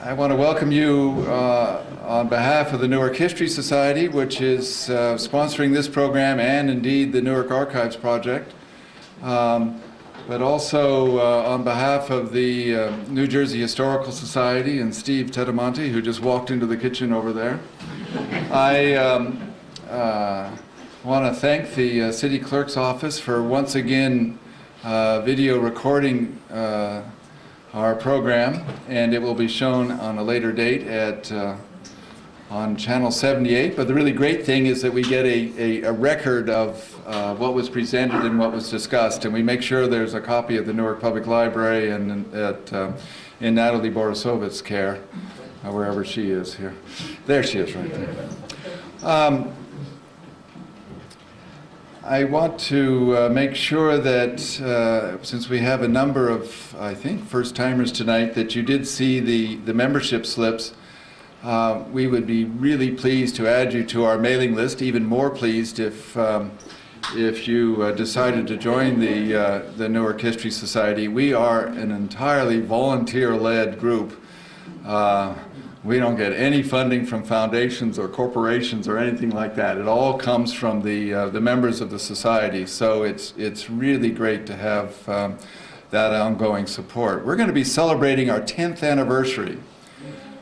I want to welcome you on behalf of the Newark History Society, which is sponsoring this program and indeed the Newark Archives Project, but also on behalf of the New Jersey Historical Society and Steve Tetamonte, who just walked into the kitchen over there. I want to thank the City Clerk's Office for once again video recording our program, and it will be shown on a later date at on channel 78. But the really great thing is that we get a record of what was presented and what was discussed, and we make sure there's a copy of the Newark Public Library and in Natalie Borisovich's care, wherever she is here. There she is right there. I want to make sure that since we have a number of, I think, first-timers tonight, that you did see the membership slips. We would be really pleased to add you to our mailing list, even more pleased if you decided to join the Newark History Society. We are an entirely volunteer-led group. We don't get any funding from foundations or corporations or anything like that. It all comes from the members of the society. So it's really great to have that ongoing support. We're going to be celebrating our 10th anniversary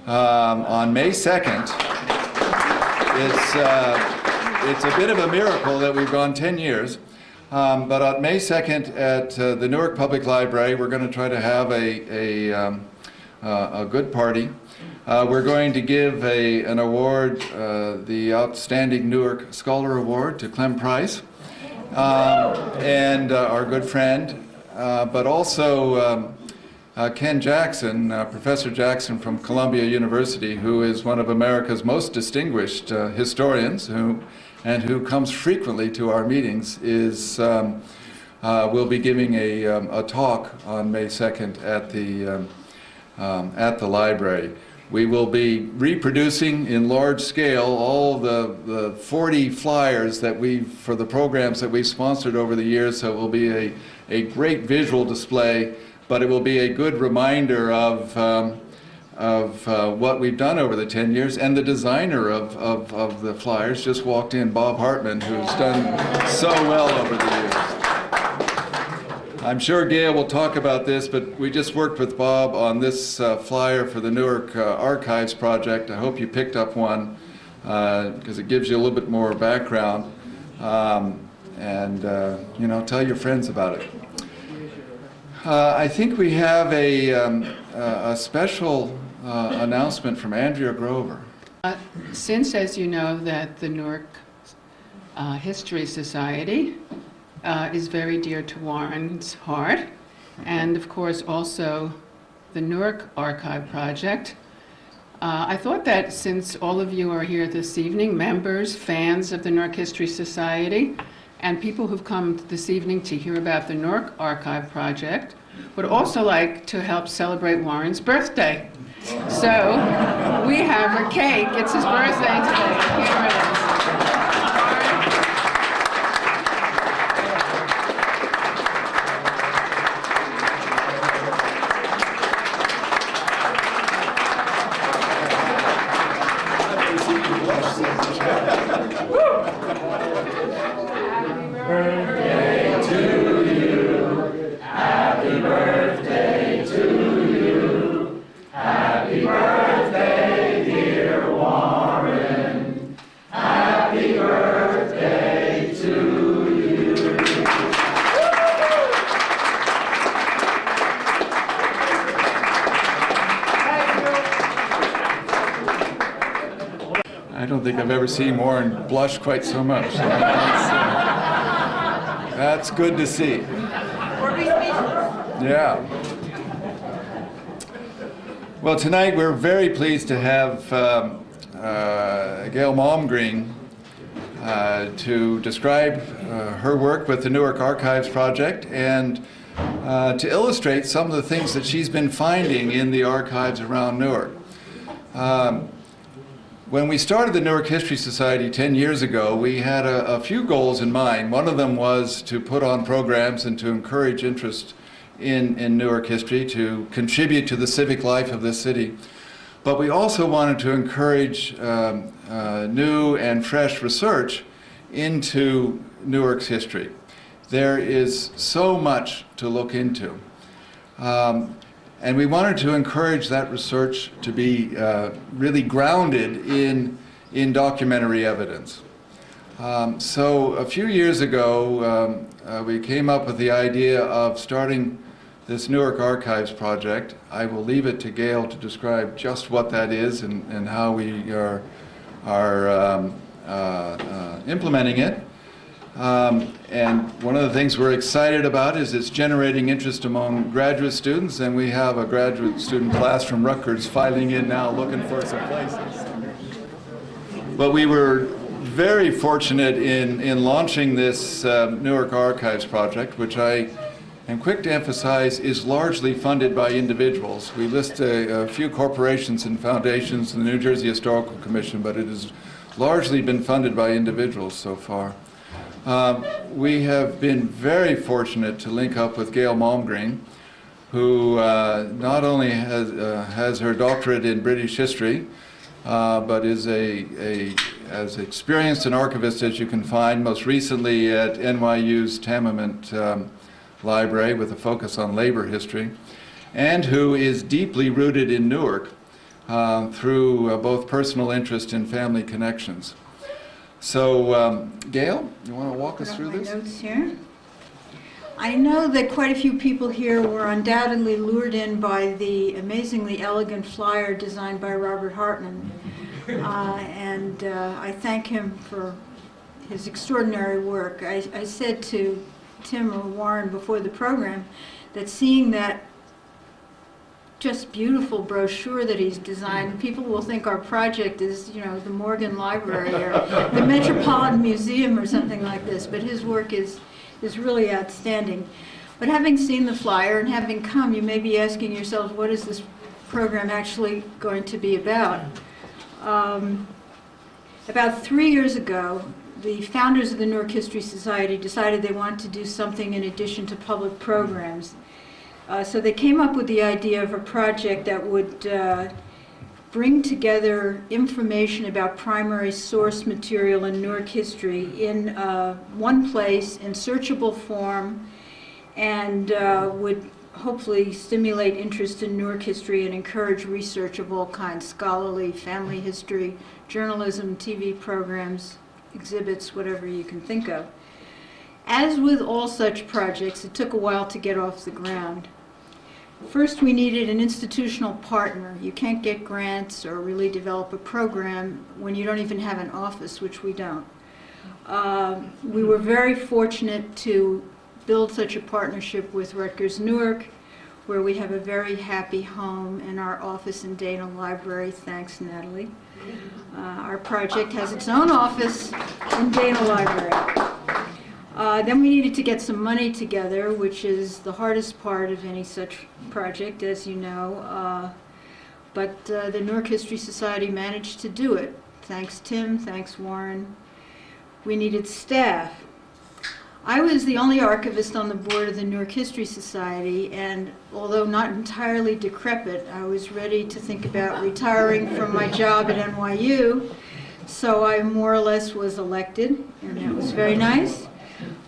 on May 2nd. It's a bit of a miracle that we've gone 10 years. But on May 2nd at the Newark Public Library, we're going to try to have a good party. We're going to give an award, the Outstanding Newark Scholar Award, to Clem Price and our good friend, but also Ken Jackson, Professor Jackson from Columbia University, who is one of America's most distinguished historians and who comes frequently to our meetings, will be giving a talk on May 2nd at the library. We will be reproducing in large scale all the 40 flyers that for the programs that we've sponsored over the years, so it will be a great visual display, but it will be a good reminder of what we've done over the 10 years. And the designer of the flyers just walked in, Bob Hartman, who's done so well over the years. I'm sure Gail will talk about this, but we just worked with Bob on this flyer for the Newark Archives Project. I hope you picked up one because it gives you a little bit more background. You know, tell your friends about it. I think we have a special announcement from Andrea Grover. Since, as you know, that the Newark History Society is very dear to Warren's heart, and of course also the Newark Archive Project. I thought that since all of you are here this evening, members, fans of the Newark History Society, and people who've come this evening to hear about the Newark Archive Project, would also like to help celebrate Warren's birthday. So we have a cake. It's his birthday today. Here it is. I don't think I've ever seen Warren blush quite so much. So that's good to see. Yeah. Well, tonight we're very pleased to have Gail Malmgreen to describe her work with the Newark Archives Project and to illustrate some of the things that she's been finding in the archives around Newark. When we started the Newark History Society 10 years ago, we had a few goals in mind. One of them was to put on programs and to encourage interest in Newark history, to contribute to the civic life of this city. But we also wanted to encourage new and fresh research into Newark's history. There is so much to look into. And we wanted to encourage that research to be really grounded in documentary evidence. So a few years ago, we came up with the idea of starting this Newark Archives project. I will leave it to Gail to describe just what that is and how we are implementing it. And one of the things we're excited about is it's generating interest among graduate students, and we have a graduate student class from Rutgers filing in now looking for some places. But we were very fortunate in launching this Newark Archives project, which I am quick to emphasize is largely funded by individuals. We list a few corporations and foundations in the New Jersey Historical Commission, but it has largely been funded by individuals so far. We have been very fortunate to link up with Gail Malmgreen, who not only has her doctorate in British history, but is as experienced an archivist as you can find, most recently at NYU's Tamiment Library with a focus on labor history, and who is deeply rooted in Newark through both personal interest and family connections. So, Gail, you want to walk us through this? Notes here. I know that quite a few people here were undoubtedly lured in by the amazingly elegant flyer designed by Robert Hartman. And I thank him for his extraordinary work. I said to Tim or Warren before the program that seeing that just beautiful brochure that he's designed, people will think our project is, you know, the Morgan Library or the Metropolitan Museum or something like this, but his work is really outstanding. But having seen the flyer and having come, you may be asking yourselves, what is this program actually going to be about? About 3 years ago, the founders of the Newark History Society decided they wanted to do something in addition to public programs. So they came up with the idea of a project that would bring together information about primary source material in Newark history in one place in searchable form, and would hopefully stimulate interest in Newark history and encourage research of all kinds: scholarly, family history, journalism, TV programs, exhibits, whatever you can think of. As with all such projects, it took a while to get off the ground. First, we needed an institutional partner. You can't get grants or really develop a program when you don't even have an office, which we don't. We were very fortunate to build such a partnership with Rutgers Newark, where we have a very happy home in our office in Dana Library. Thanks, Natalie. Our project has its own office in Dana Library. Then we needed to get some money together, which is the hardest part of any such project, as you know. But the Newark History Society managed to do it. Thanks, Tim. Thanks, Warren. We needed staff. I was the only archivist on the board of the Newark History Society, and although not entirely decrepit, I was ready to think about retiring from my job at NYU. So I more or less was elected, and that was very nice.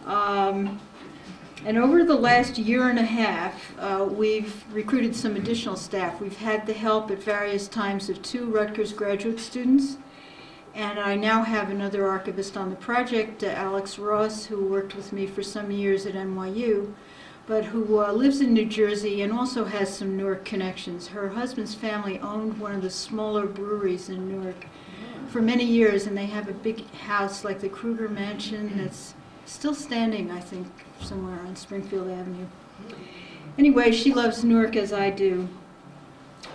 And over the last year and a half, we've recruited some additional staff. We've had the help at various times of 2 Rutgers graduate students, and I now have another archivist on the project, Alex Ross, who worked with me for some years at NYU, but who lives in New Jersey and also has some Newark connections. Her husband's family owned one of the smaller breweries in Newark for many years, and they have a big house like the Kruger Mansion that's still standing, I think, somewhere on Springfield Avenue. Anyway, she loves Newark as I do.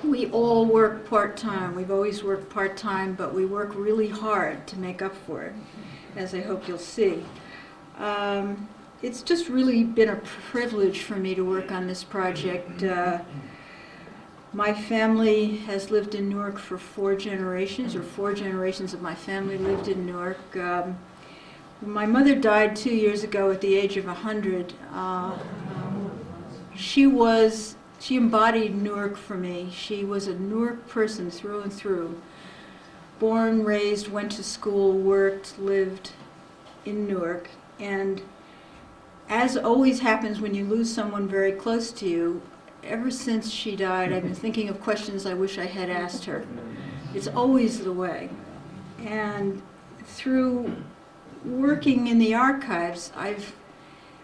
We all work part-time. We've always worked part-time, but we work really hard to make up for it, as I hope you'll see. It's just really been a privilege for me to work on this project. My family has lived in Newark for 4 generations, or 4 generations of my family lived in Newark. My mother died 2 years ago at the age of 100. She was she embodied Newark for me. She was a Newark person through and through. Born, raised, went to school, worked, lived in Newark. And as always happens when you lose someone very close to you, ever since she died, I've been thinking of questions I wish I had asked her. It's always the way. And through working in the archives, I've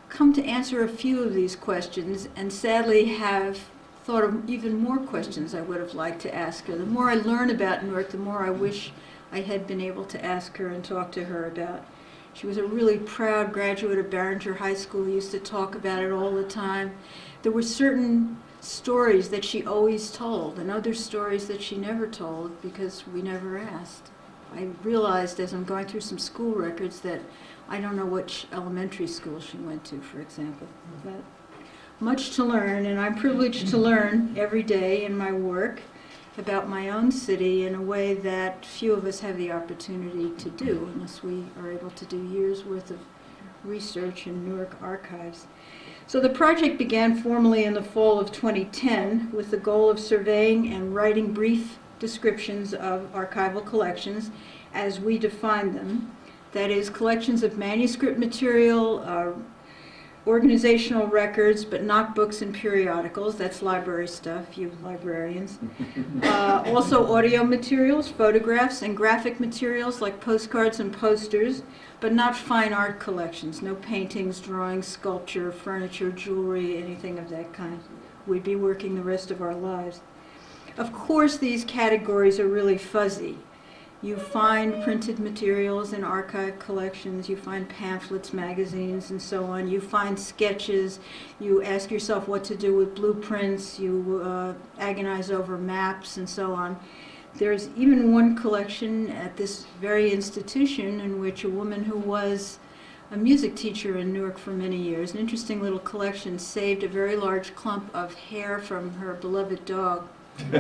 come to answer a few of these questions, and sadly have thought of even more questions I would have liked to ask her. The more I learn about Newark, the more I wish I had been able to ask her and talk to her about. She was a really proud graduate of Barringer High School, used to talk about it all the time. There were certain stories that she always told, and other stories that she never told because we never asked. I realized as I'm going through some school records that I don't know which elementary school she went to, for example. But much to learn, and I'm privileged to learn every day in my work about my own city in a way that few of us have the opportunity to do unless we are able to do years' worth of research in Newark archives. So the project began formally in the fall of 2010 with the goal of surveying and writing brief descriptions of archival collections as we define them. That is, collections of manuscript material, organizational records, but not books and periodicals. That's library stuff, you librarians. Also audio materials, photographs, and graphic materials like postcards and posters, but not fine art collections. No paintings, drawings, sculpture, furniture, jewelry, anything of that kind. We'd be working the rest of our lives. Of course, these categories are really fuzzy. You find printed materials in archive collections, you find pamphlets, magazines, and so on. You find sketches, you ask yourself what to do with blueprints, you agonize over maps, and so on. There's even one collection at this very institution in which a woman who was a music teacher in Newark for many years, an interesting little collection, saved a very large clump of hair from her beloved dog. You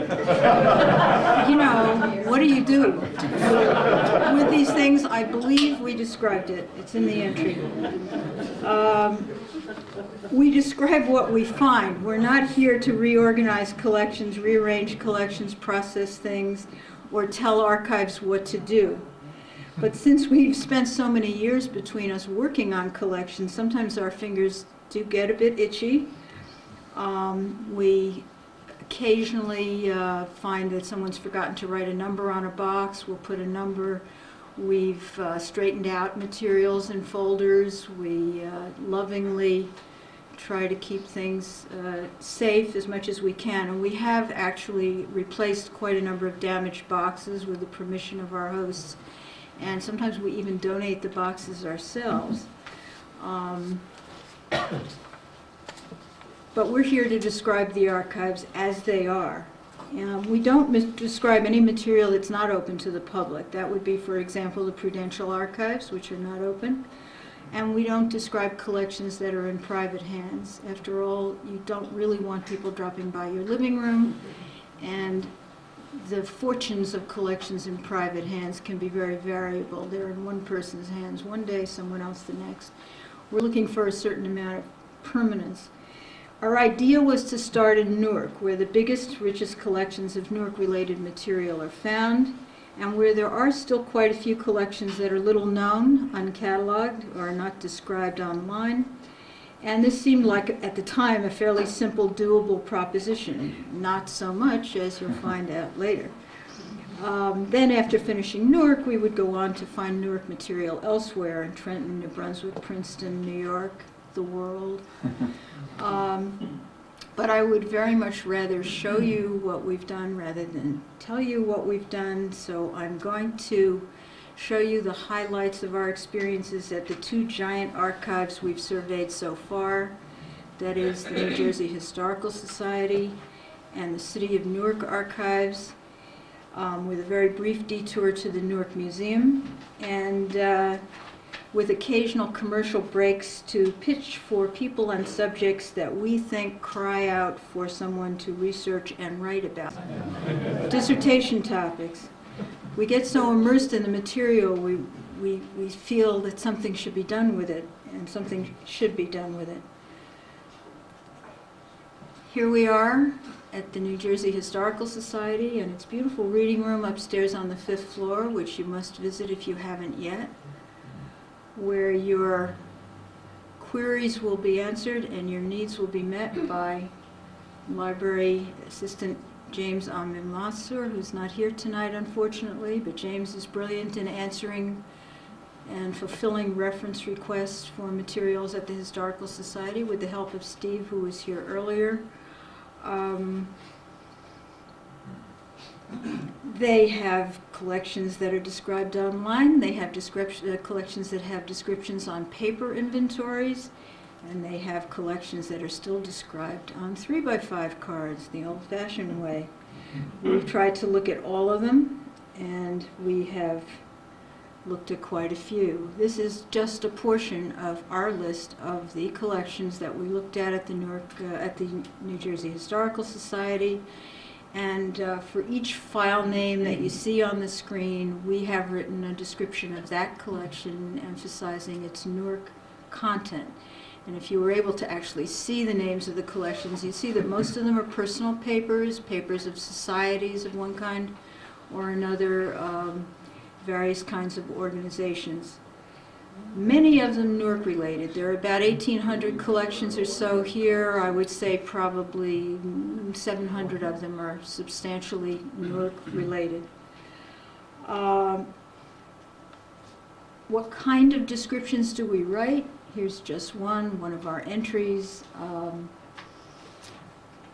know, what do you do with these things? I believe we described it. It's in the entry. We describe what we find. We're not here to reorganize collections, rearrange collections, process things, or tell archives what to do. But since we've spent so many years between us working on collections, sometimes our fingers do get a bit itchy. We occasionally find that someone's forgotten to write a number on a box. We'll put a number. We've straightened out materials in folders. We lovingly try to keep things safe as much as we can. And we have actually replaced quite a number of damaged boxes with the permission of our hosts. And sometimes we even donate the boxes ourselves. But we're here to describe the archives as they are. We don't describe any material that's not open to the public. That would be, for example, the Prudential Archives, which are not open. And we don't describe collections that are in private hands. After all, you don't really want people dropping by your living room. And the fortunes of collections in private hands can be very variable. They're in one person's hands one day, someone else the next. We're looking for a certain amount of permanence. Our idea was to start in Newark, where the biggest, richest collections of Newark-related material are found, and where there are still quite a few collections that are little known, uncatalogued, or not described online. And this seemed like, at the time, a fairly simple, doable proposition. Not so much, as you'll find out later. Then after finishing Newark, we would go on to find Newark material elsewhere in Trenton, New Brunswick, Princeton, New York, the world. But I would very much rather show you what we've done rather than tell you what we've done. So I'm going to show you the highlights of our experiences at the two giant archives we've surveyed so far. That is the New Jersey Historical Society and the City of Newark Archives, with a very brief detour to the Newark Museum, and with occasional commercial breaks to pitch for people and subjects that we think cry out for someone to research and write about. Dissertation topics. We get so immersed in the material, we feel that something should be done with it, and something should be done with it. Here we are at the New Jersey Historical Society and its beautiful reading room upstairs on the 5th floor, which you must visit if you haven't yet, where your queries will be answered and your needs will be met by Library Assistant James Amin-Lassur, who's not here tonight, unfortunately, but James is brilliant in answering and fulfilling reference requests for materials at the Historical Society with the help of Steve, who was here earlier. They have collections that are described online. They have collections that have descriptions on paper inventories, and they have collections that are still described on 3x5 cards, the old-fashioned way. We've tried to look at all of them, and we have looked at quite a few. This is just a portion of our list of the collections that we looked at the New Jersey Historical Society. And for each file name that you see on the screen, we have written a description of that collection, emphasizing its Newark content. And if you were able to actually see the names of the collections, you see that most of them are personal papers, papers of societies of one kind or another, various kinds of organizations. Many of them Newark related. There are about 1,800 collections or so here. I would say probably 700 of them are substantially Newark related. What kind of descriptions do we write? Here's just one of our entries.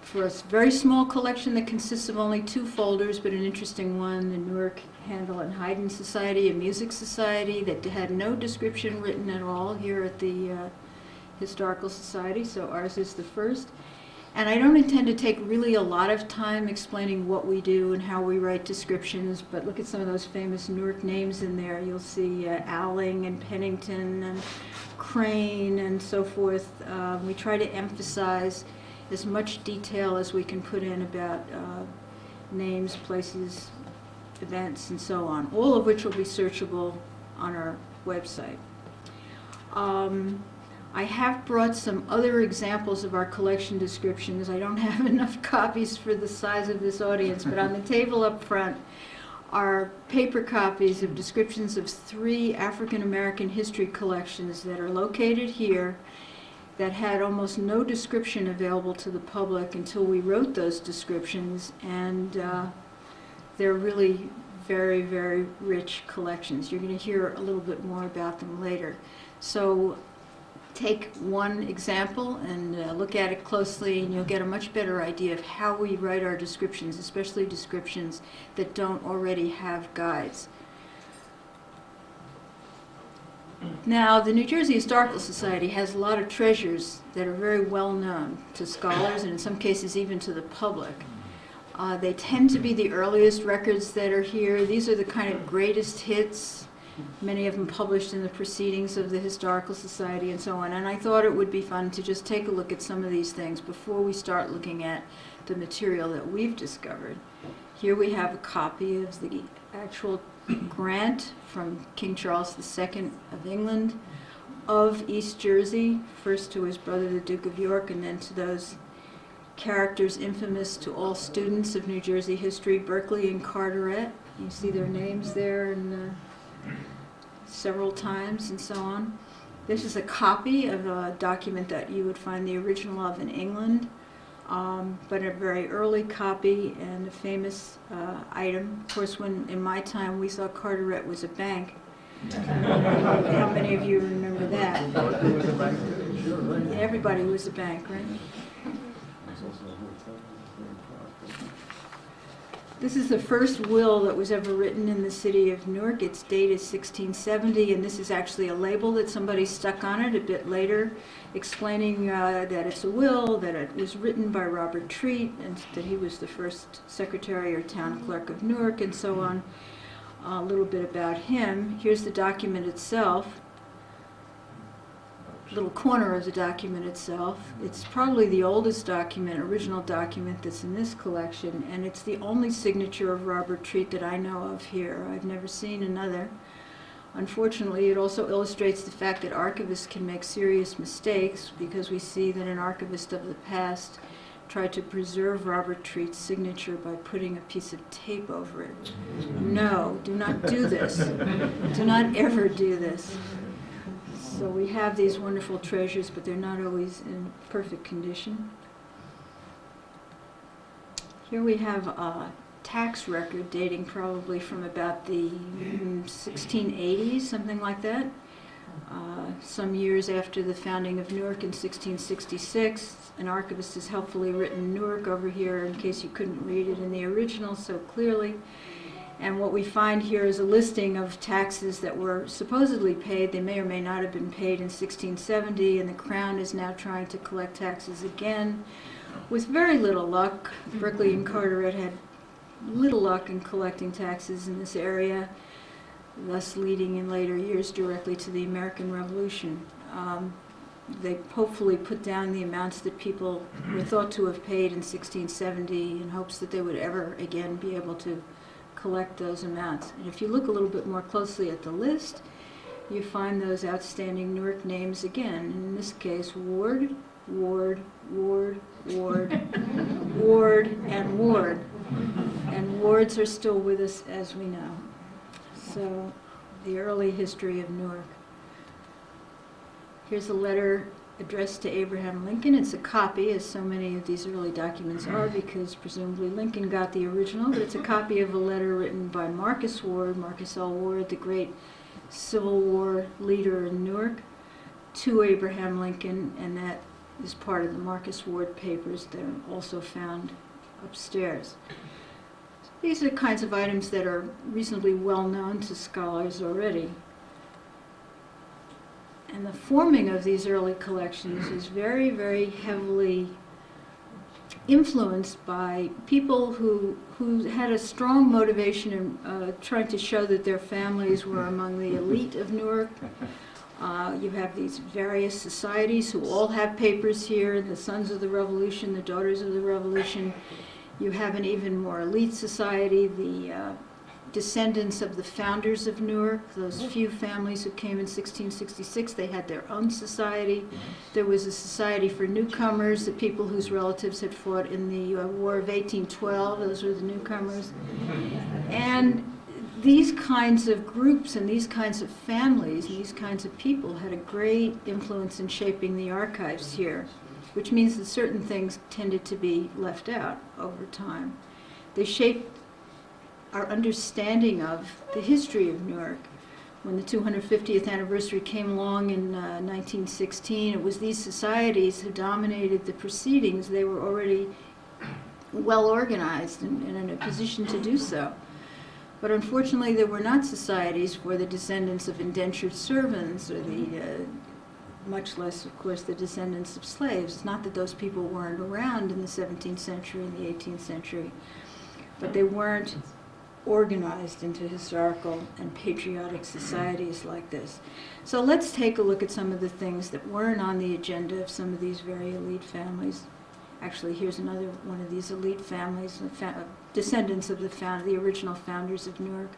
For a very small collection that consists of only 2 folders, but an interesting one, the Newark Handel and Haydn Society, a music society that had no description written at all here at the Historical Society, so ours is the first. And I don't intend to take really a lot of time explaining what we do and how we write descriptions, but look at some of those famous Newark names in there. You'll see Alling and Pennington and Crane and so forth. We try to emphasize as much detail as we can put in about names, places, events, and so on, all of which will be searchable on our website. I have brought some other examples of our collection descriptions. I don't have enough copies for the size of this audience, but on the table up front are paper copies of descriptions of 3 African American history collections that are located here that had almost no description available to the public until we wrote those descriptions, and they're really very, very rich collections. You're going to hear a little bit more about them later. So take one example and look at it closely, and you'll get a much better idea of how we write our descriptions, especially descriptions that don't already have guides. Now, the New Jersey Historical Society has a lot of treasures that are very well known to scholars and in some cases even to the public. They tend to be the earliest records that are here. These are the kind of greatest hits, many of them published in the proceedings of the Historical Society and so on. And I thought it would be fun to just take a look at some of these things before we start looking at the material that we've discovered. Here we have a copy of the actual grant from King Charles II of England of East Jersey, first to his brother the Duke of York, and then to those characters infamous to all students of New Jersey history, Berkeley and Carteret. You see their names there and several times and so on. This is a copy of a document that you would find the original of in England, but a very early copy and a famous item. Of course, when in my time we thought Carteret was a bank. How many of you remember that? Everybody was a bank, right? This is the first will that was ever written in the city of Newark. Its date is 1670, and this is actually a label that somebody stuck on it a bit later, explaining that it's a will, that it was written by Robert Treat, and that he was the first secretary or town clerk of Newark, and so on. A little bit about him. Here's the document itself. Little corner of the document itself. It's probably the oldest document, original document that's in this collection, and it's the only signature of Robert Treat that I know of here. I've never seen another. Unfortunately, it also illustrates the fact that archivists can make serious mistakes, because we see that an archivist of the past tried to preserve Robert Treat's signature by putting a piece of tape over it. No, do not do this. Do not ever do this. So we have these wonderful treasures, but they're not always in perfect condition. Here we have a tax record dating probably from about the 1680s, something like that. Some years after the founding of Newark in 1666. An archivist has helpfully written Newark over here in case you couldn't read it in the original so clearly. And what we find here is a listing of taxes that were supposedly paid. They may or may not have been paid in 1670, and the Crown is now trying to collect taxes again with very little luck. Berkeley and Carteret had little luck in collecting taxes in this area, thus leading in later years directly to the American Revolution. They hopefully put down the amounts that people were thought to have paid in 1670 in hopes that they would ever again be able to collect those amounts. And if you look a little bit more closely at the list, you find those outstanding Newark names again. In this case, Ward, Ward, Ward, Ward, Ward, and Ward. And wards are still with us, as we know. So, the early history of Newark. Here's a letter addressed to Abraham Lincoln. It's a copy, as so many of these early documents are, because presumably Lincoln got the original, but it's a copy of a letter written by Marcus Ward, Marcus L. Ward, the great Civil War leader in Newark, to Abraham Lincoln, and that is part of the Marcus Ward papers. They're also found upstairs. These are the kinds of items that are reasonably well known to scholars already. And the forming of these early collections is very, very heavily influenced by people who had a strong motivation in trying to show that their families were among the elite of Newark. You have these various societies who all have papers here, the Sons of the Revolution, the Daughters of the Revolution. You have an even more elite society, the descendants of the founders of Newark, those few families who came in 1666. They had their own society. There was a society for newcomers, the people whose relatives had fought in the War of 1812. Those were the newcomers. And these kinds of groups and these kinds of families and these kinds of people had a great influence in shaping the archives here, which means that certain things tended to be left out over time. They shaped our understanding of the history of Newark. When the 250th anniversary came along in 1916, it was these societies who dominated the proceedings. They were already well organized and in a position to do so. But unfortunately, there were not societies for the descendants of indentured servants or the much less, of course, the descendants of slaves. It's not that those people weren't around in the 17th century and the 18th century, but they weren't organized into historical and patriotic societies like this. So let's take a look at some of the things that weren't on the agenda of some of these very elite families. Actually, here's another one of these elite families, descendants of the original founders of Newark,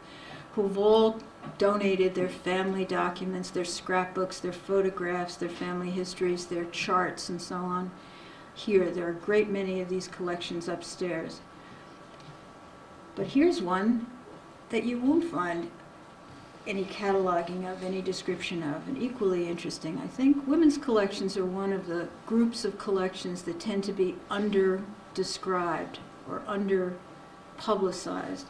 who've all donated their family documents, their scrapbooks, their photographs, their family histories, their charts, and so on. Here, there are a great many of these collections upstairs. But here's one that you won't find any cataloging of, any description of, and equally interesting, I think. Women's collections are one of the groups of collections that tend to be under-described or under-publicized.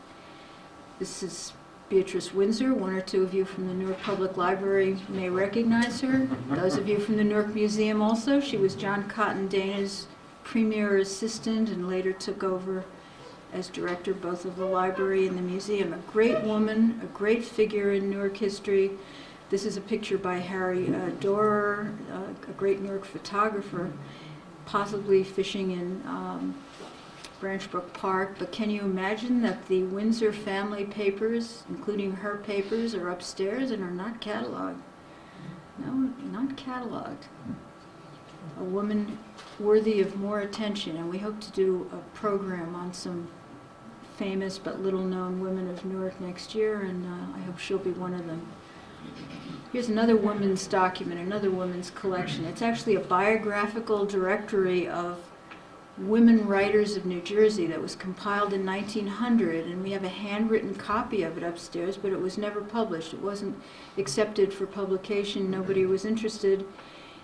This is Beatrice Windsor. One or two of you from the Newark Public Library may recognize her. Those of you from the Newark Museum also. She was John Cotton Dana's premier assistant and later took over as director both of the library and the museum. A great woman, a great figure in Newark history. This is a picture by Harry Dorer, a great Newark photographer, possibly fishing in Branch Brook Park. But can you imagine that the Windsor family papers, including her papers, are upstairs and are not cataloged? No, not cataloged. A woman worthy of more attention, and we hope to do a program on some famous but little-known women of Newark next year, and I hope she'll be one of them. Here's another woman's document, another woman's collection. It's actually a biographical directory of Women Writers of New Jersey that was compiled in 1900, and we have a handwritten copy of it upstairs, but it was never published. It wasn't accepted for publication. Nobody was interested.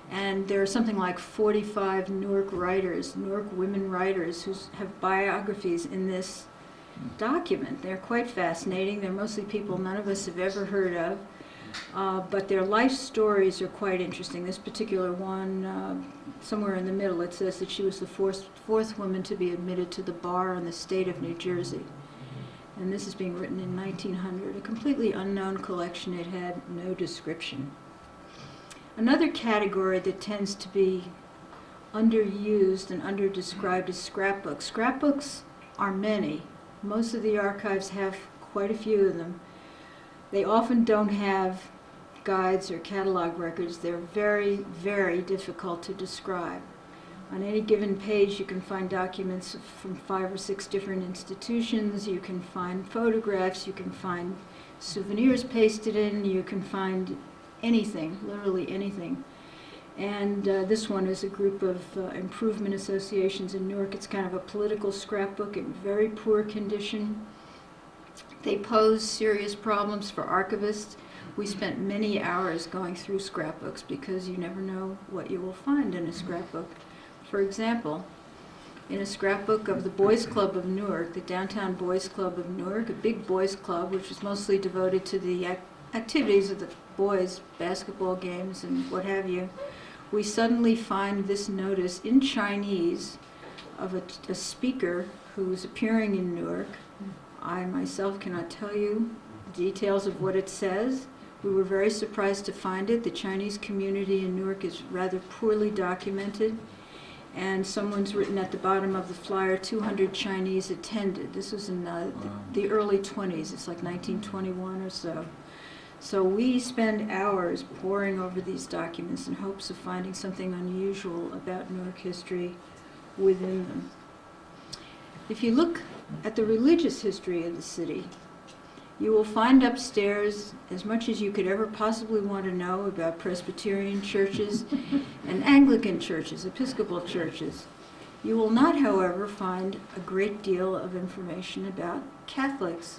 And there are something like 45 Newark writers, Newark women writers, who have biographies in this document. They're quite fascinating. They're mostly people none of us have ever heard of. But their life stories are quite interesting. This particular one, somewhere in the middle, it says that she was the fourth woman to be admitted to the bar in the state of New Jersey. And this is being written in 1900. A completely unknown collection. It had no description. Another category that tends to be underused and underdescribed is scrapbooks. Scrapbooks are many. Most of the archives have quite a few of them. They often don't have guides or catalog records. They're very, very difficult to describe. On any given page you can find documents from 5 or 6 different institutions. You can find photographs. You can find souvenirs pasted in. You can find anything, literally anything. And this one is a group of improvement associations in Newark. It's kind of a political scrapbook in very poor condition. They pose serious problems for archivists. We spent many hours going through scrapbooks because you never know what you will find in a scrapbook. For example, in a scrapbook of the Boys Club of Newark, the Downtown Boys Club of Newark, a big boys club which is mostly devoted to the activities of the boys, basketball games and what have you, we suddenly find this notice in Chinese of a speaker who's appearing in Newark. I myself cannot tell you the details of what it says. We were very surprised to find it. The Chinese community in Newark is rather poorly documented, and someone's written at the bottom of the flyer, 200 Chinese attended. This was in the early 20s. It's like 1921 or so. So we spend hours poring over these documents in hopes of finding something unusual about Newark history within them. If you look at the religious history of the city, you will find upstairs as much as you could ever possibly want to know about Presbyterian churches and Anglican churches, Episcopal churches. You will not, however, find a great deal of information about Catholics,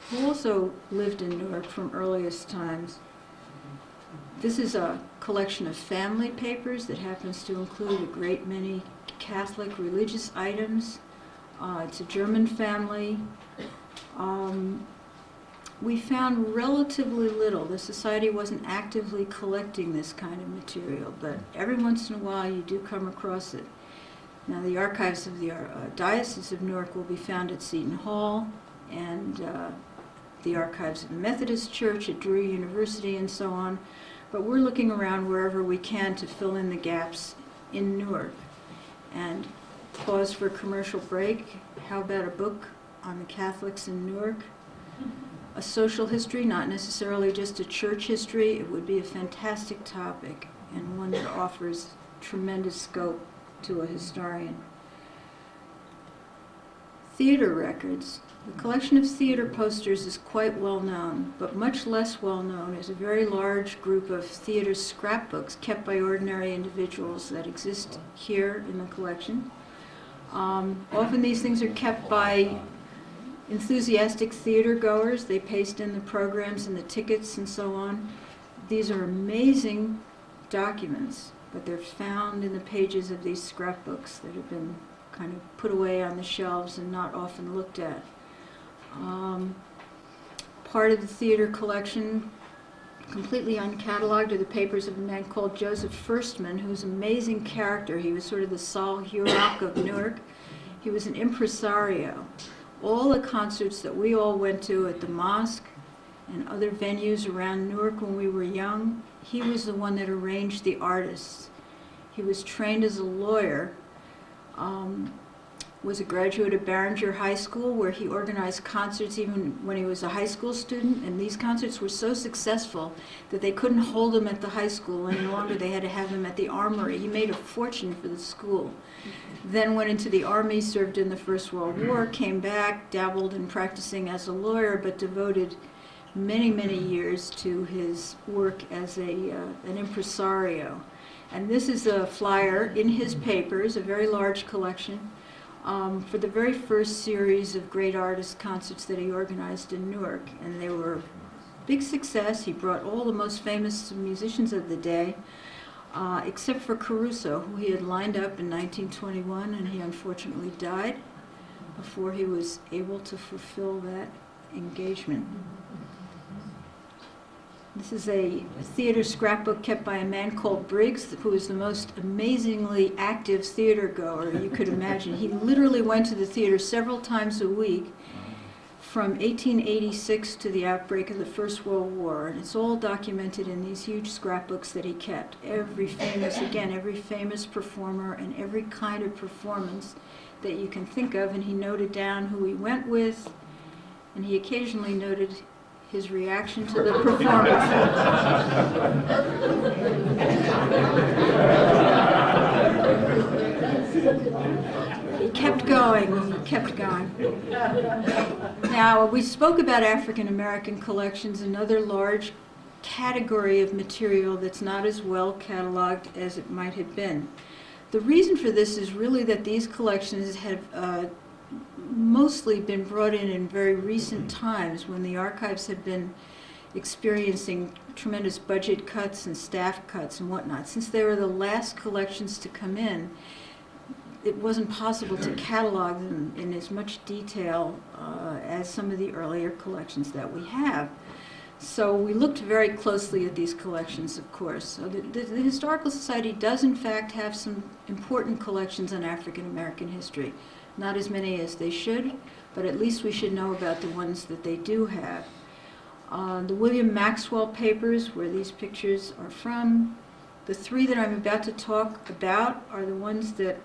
who also lived in Newark from earliest times. This is a collection of family papers that happens to include a great many Catholic religious items. It's a German family. We found relatively little. The Society wasn't actively collecting this kind of material, but every once in a while you do come across it. Now, the archives of the Diocese of Newark will be found at Seton Hall, and the archives of the Methodist Church at Drury University and so on, but we're looking around wherever we can to fill in the gaps in Newark. And pause for a commercial break. How about a book on the Catholics in Newark? A social history, not necessarily just a church history. It would be a fantastic topic and one that offers tremendous scope to a historian. Theater records. The collection of theater posters is quite well known, but much less well known is a very large group of theater scrapbooks kept by ordinary individuals that exist here in the collection. Often these things are kept by enthusiastic theater goers. They paste in the programs and the tickets and so on. These are amazing documents, but they're found in the pages of these scrapbooks that have been kind of put away on the shelves and not often looked at. Part of the theater collection, completely uncatalogued, are the papers of a man called Joseph Firstman, who's an amazing character. He was sort of the Saul Hurok of Newark. He was an impresario. All the concerts that we all went to at the mosque and other venues around Newark when we were young, he was the one that arranged the artists. He was trained as a lawyer, was a graduate of Barringer High School, where he organized concerts even when he was a high school student, and these concerts were so successful that they couldn't hold them at the high school any longer. They had to have them at the Armory. He made a fortune for the school. Then went into the Army, served in the First World War, came back, dabbled in practicing as a lawyer, but devoted many, many years to his work as an impresario. And this is a flyer in his papers, a very large collection, for the very first series of great artist concerts that he organized in Newark. And they were a big success. He brought all the most famous musicians of the day, except for Caruso, who he had lined up in 1921, and he unfortunately died before he was able to fulfill that engagement. This is a theater scrapbook kept by a man called Briggs, who is the most amazingly active theater goer you could imagine. He literally went to the theater several times a week from 1886 to the outbreak of the First World War, and it's all documented in these huge scrapbooks that he kept. Every famous performer and every kind of performance that you can think of, and he noted down who he went with, and he occasionally noted his reaction to the performance. He kept going, he kept going. Now, we spoke about African American collections, another large category of material that's not as well cataloged as it might have been. The reason for this is really that these collections have mostly been brought in very recent times, when the archives have been experiencing tremendous budget cuts and staff cuts and whatnot. Since they were the last collections to come in, it wasn't possible to catalog them in as much detail as some of the earlier collections that we have. So we looked very closely at these collections, of course. So the Historical Society does in fact have some important collections on African American history. Not as many as they should, but at least we should know about the ones that they do have. The William Maxwell papers, where these pictures are from, the three that I'm about to talk about are the ones that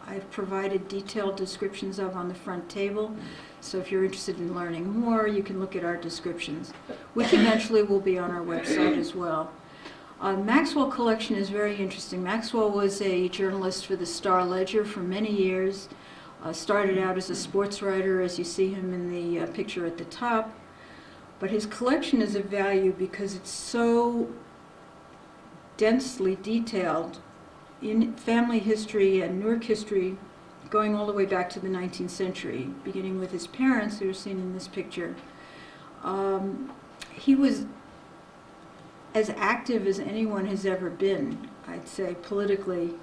I've provided detailed descriptions of on the front table. So if you're interested in learning more, you can look at our descriptions, which eventually will be on our website as well. Maxwell collection is very interesting. Maxwell was a journalist for the Star Ledger for many years. Started out as a sports writer, as you see him in the picture at the top. But his collection is of value because it's so densely detailed in family history and Newark history, going all the way back to the 19th century, beginning with his parents, who are seen in this picture. He was as active as anyone has ever been, I'd say, politically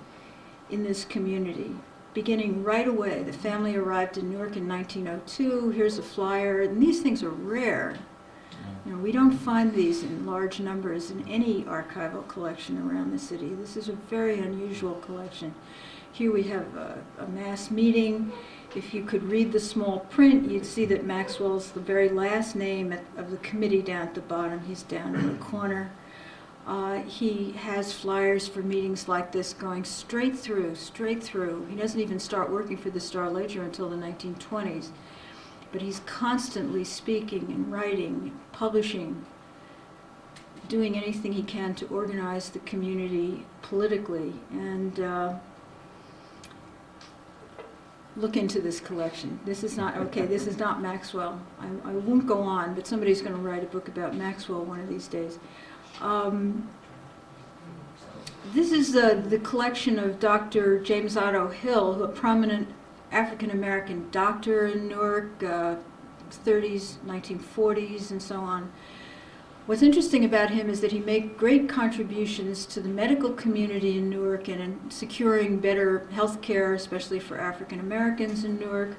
in this community. Beginning right away, the family arrived in Newark in 1902. Here's a flyer, and these things are rare. You know, we don't find these in large numbers in any archival collection around the city. This is a very unusual collection. Here we have a mass meeting. If you could read the small print, you'd see that Maxwell's the very last name of the committee down at the bottom. He's down in the corner. He has flyers for meetings like this going straight through. He doesn't even start working for the Star Ledger until the 1920s. But he's constantly speaking and writing, publishing, doing anything he can to organize the community politically. And look into this collection. This is not, okay, this is not Maxwell. I won't go on, but somebody's going to write a book about Maxwell one of these days. This is the collection of Dr. James Otto Hill, a prominent African-American doctor in Newark, 30s, 1940s, and so on. What's interesting about him is that he made great contributions to the medical community in Newark and in securing better health care, especially for African-Americans in Newark.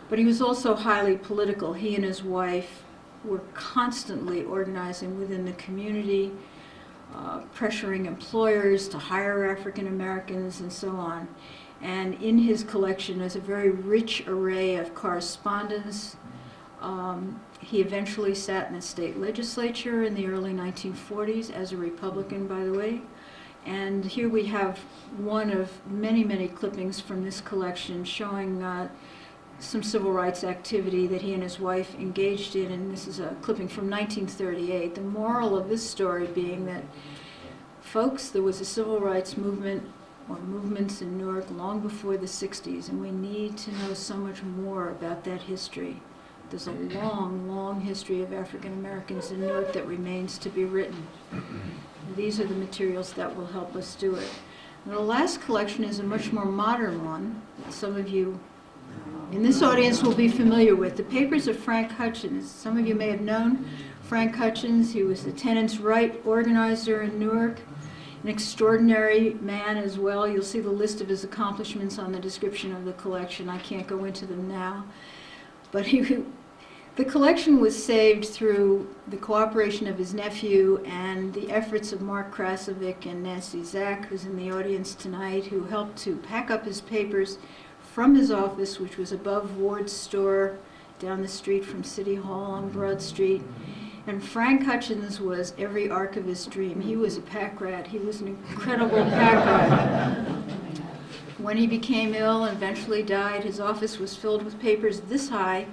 But he was also highly political. He and his wife were constantly organizing within the community, pressuring employers to hire African Americans and so on. And in his collection is a very rich array of correspondence. He eventually sat in the state legislature in the early 1940s as a Republican, by the way. And here we have one of many, many clippings from this collection showing some civil rights activity that he and his wife engaged in, and this is a clipping from 1938. The moral of this story being that, folks, there was a civil rights movement or movements in Newark long before the 60s, and we need to know so much more about that history. There's a long, long history of African Americans in Newark that remains to be written. These are the materials that will help us do it. And the last collection is a much more modern one that some of you in this audience will be familiar with. The papers of Frank Hutchins. Some of you may have known Frank Hutchins. He was the tenants' right organizer in Newark, an extraordinary man as well. You'll see the list of his accomplishments on the description of the collection. I can't go into them now. But the collection was saved through the cooperation of his nephew and the efforts of Mark Krasovic and Nancy Zach, who's in the audience tonight, who helped to pack up his papers from his office, which was above Ward's store down the street from City Hall on Broad Street. And Frank Hutchins was every archivist's dream. He was a pack rat. He was an incredible pack rat. When he became ill and eventually died, his office was filled with papers this high.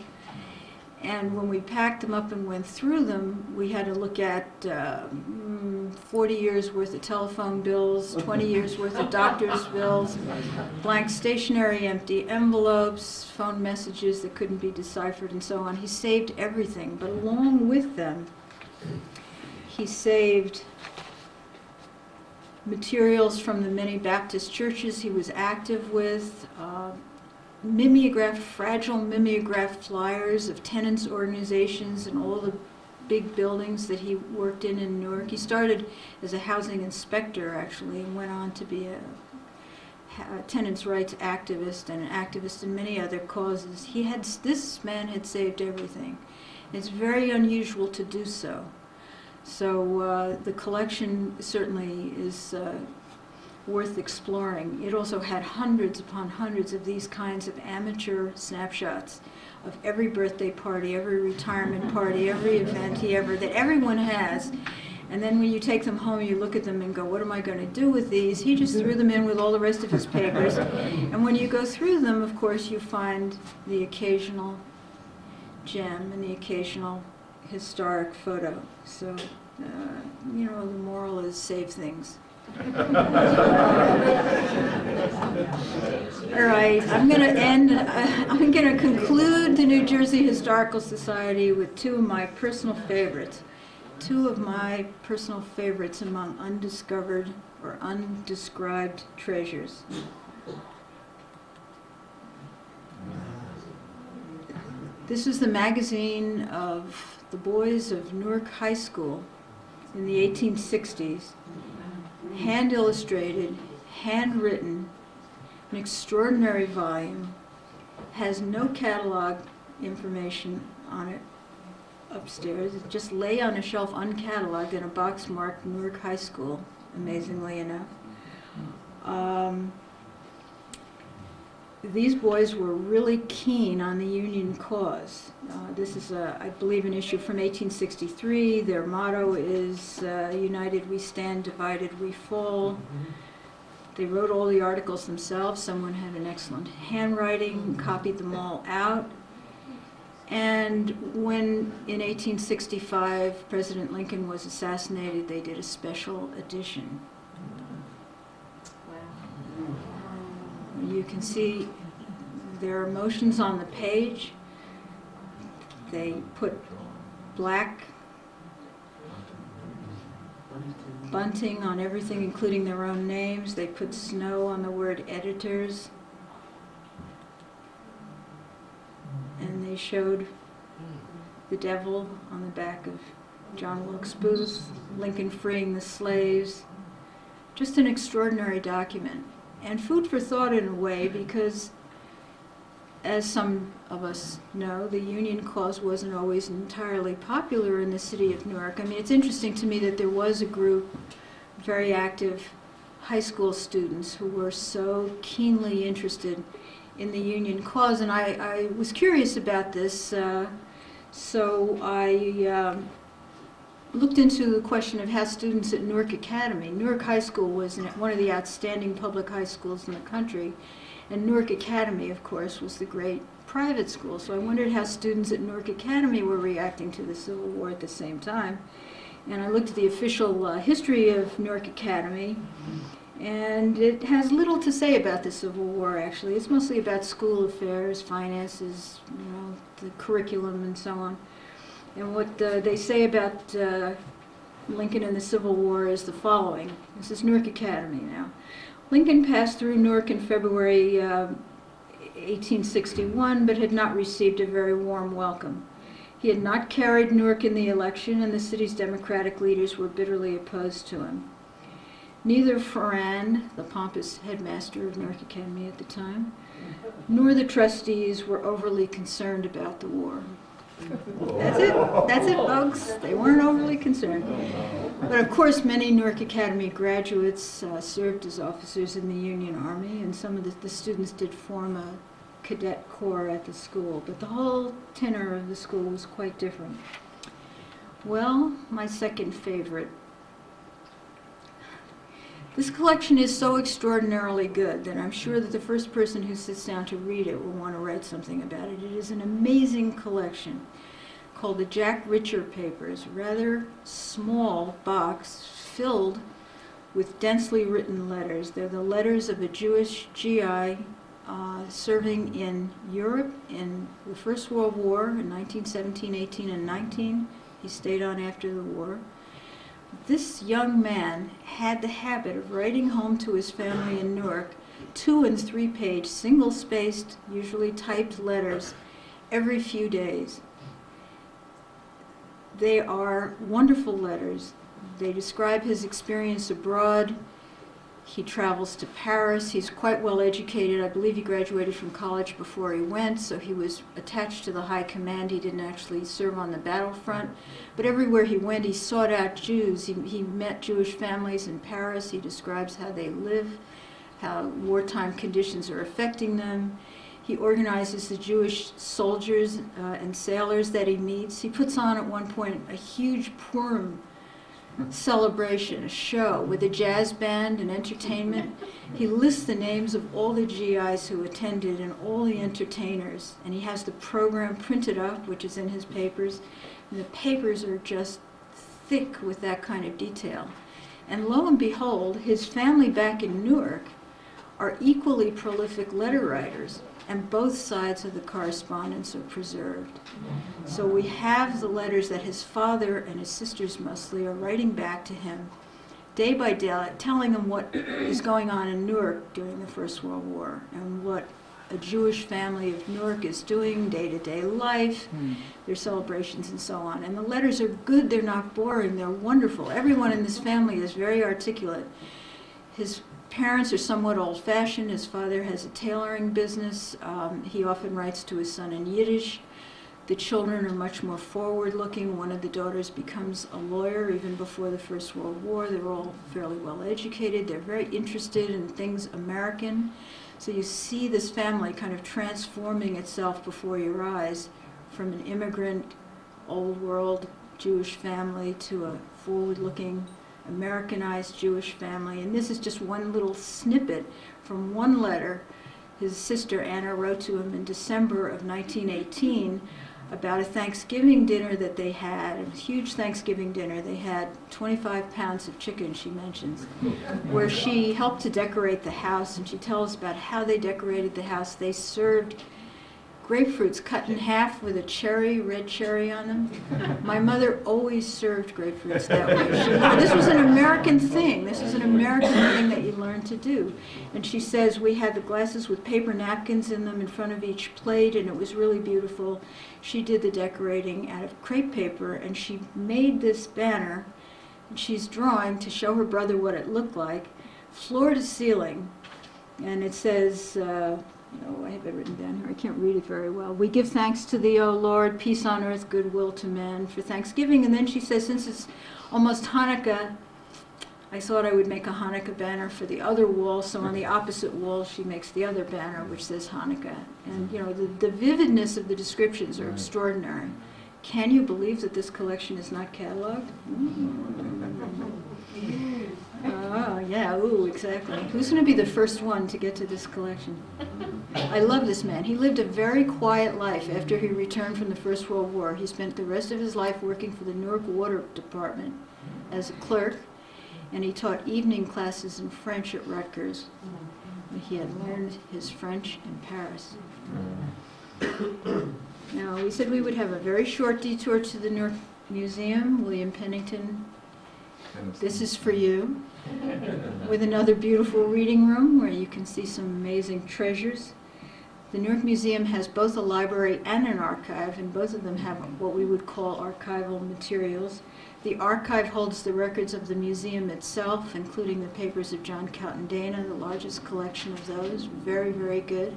And when we packed them up and went through them, we had to look at 40 years worth of telephone bills, 20 years worth of doctor's bills, blank stationery, empty envelopes, phone messages that couldn't be deciphered, and so on. He saved everything, but along with them, he saved materials from the many Baptist churches he was active with, mimeographed, fragile mimeographed flyers of tenants' organizations and all the big buildings that he worked in Newark. He started as a housing inspector, actually, and went on to be a tenants' rights activist and an activist in many other causes. This man had saved everything. It's very unusual to do so. So the collection certainly is worth exploring. It also had hundreds upon hundreds of these kinds of amateur snapshots of every birthday party, every retirement party, every event that everyone has. And then when you take them home, you look at them and go, what am I going to do with these? He just threw them in with all the rest of his papers. And when you go through them, of course, you find the occasional gem and the occasional historic photo. So, you know, the moral is save things. All right, I'm going to conclude the New Jersey Historical Society with two of my personal favorites among undiscovered or undescribed treasures. This is the magazine of the boys of Newark High School in the 1860s. Hand illustrated, handwritten, an extraordinary volume, has no catalog information on it upstairs. It just lay on a shelf uncatalogued in a box marked Newark High School, amazingly enough. These boys were really keen on the Union cause. This is, I believe, an issue from 1863. Their motto is, united we stand, divided we fall. They wrote all the articles themselves. Someone had an excellent handwriting, copied them all out. And when, in 1865, President Lincoln was assassinated, they did a special edition. You can see their emotions on the page. They put black bunting on everything, including their own names. They put snow on the word editors. And they showed the devil on the back of John Wilkes Booth, Lincoln freeing the slaves. Just an extraordinary document. And food for thought in a way, because as some of us know, the Union cause wasn't always entirely popular in the city of Newark. I mean, it's interesting to me that there was a group, very active high school students, who were so keenly interested in the Union cause, and I was curious about this, so I looked into the question of how students at Newark Academy. Newark High School was one of the outstanding public high schools in the country, and Newark Academy, of course, was the great private school. So I wondered how students at Newark Academy were reacting to the Civil War at the same time. And I looked at the official history of Newark Academy, and it has little to say about the Civil War, actually. It's mostly about school affairs, finances, you know, the curriculum, and so on. And what they say about Lincoln and the Civil War is the following. This is Newark Academy now. Lincoln passed through Newark in February 1861, but had not received a very warm welcome. He had not carried Newark in the election, and the city's Democratic leaders were bitterly opposed to him. Neither Ferran, the pompous headmaster of Newark Academy at the time, nor the trustees were overly concerned about the war. That's it, folks. They weren't overly concerned. But of course, many Newark Academy graduates served as officers in the Union Army, and some of the students did form a cadet corps at the school. But the whole tenor of the school was quite different. Well, my second favorite. This collection is so extraordinarily good that I'm sure that the first person who sits down to read it will want to write something about it. It is an amazing collection called the Jack Richer Papers, a rather small box filled with densely written letters. They're the letters of a Jewish GI serving in Europe in the First World War in 1917, 18, and 19. He stayed on after the war. This young man had the habit of writing home to his family in Newark 2- and 3-page, single-spaced, usually typed letters every few days. They are wonderful letters. They describe his experience abroad. He travels to Paris. He's quite well educated. I believe he graduated from college before he went, so he was attached to the high command. He didn't actually serve on the battlefront. But everywhere he went, he sought out Jews. He met Jewish families in Paris. He describes how they live, how wartime conditions are affecting them. He organizes the Jewish soldiers and sailors that he meets. He puts on at one point a huge Purim celebration, a show with a jazz band and entertainment. He lists the names of all the GIs who attended and all the entertainers, and he has the program printed up, which is in his papers, and the papers are just thick with that kind of detail. And lo and behold, his family back in Newark are equally prolific letter writers, and both sides of the correspondence are preserved. So we have the letters that his father and his sisters mostly are writing back to him day by day, telling him what is going on in Newark during the First World War and what a Jewish family of Newark is doing, day-to-day life, their celebrations and so on. And the letters are good, they're not boring, they're wonderful. Everyone in this family is very articulate. His parents are somewhat old-fashioned. His father has a tailoring business. He often writes to his son in Yiddish. The children are much more forward-looking. One of the daughters becomes a lawyer even before the First World War. They're all fairly well educated. They're very interested in things American. So you see this family kind of transforming itself before your eyes from an immigrant, old world Jewish family to a forward-looking Americanized Jewish family. And this is just one little snippet from one letter his sister Anna wrote to him in December of 1918 about a Thanksgiving dinner that they had, a huge Thanksgiving dinner. They had 25 pounds of chicken, she mentions, where she helped to decorate the house, and she tells about how they decorated the house. They served grapefruits cut in half with a red cherry on them. My mother always served grapefruits that way. This was an American thing. This is an American thing that you learn to do. And she says we had the glasses with paper napkins in them in front of each plate, and it was really beautiful. She did the decorating out of crepe paper, and she made this banner, and she's drawing to show her brother what it looked like, floor to ceiling. And it says, I have it written down here. I can't read it very well. We give thanks to thee, O Lord, peace on earth, goodwill to men, for Thanksgiving. And then she says, since it's almost Hanukkah, I thought I would make a Hanukkah banner for the other wall. So on the opposite wall, she makes the other banner, which says Hanukkah. And, the vividness of the descriptions are extraordinary. Can you believe that this collection is not cataloged? Oh, yeah, ooh, exactly. Who's going to be the first one to get to this collection? I love this man. He lived a very quiet life after he returned from the First World War. He spent the rest of his life working for the Newark Water Department as a clerk, and he taught evening classes in French at Rutgers. He had learned his French in Paris. Now, we said we would have a very short detour to the Newark Museum. William Pennington This is for you, with another beautiful reading room where you can see some amazing treasures. The Newark Museum has both a library and an archive, and both of them have what we would call archival materials. The archive holds the records of the museum itself, including the papers of John Cowton Dana, the largest collection of those, very, very good,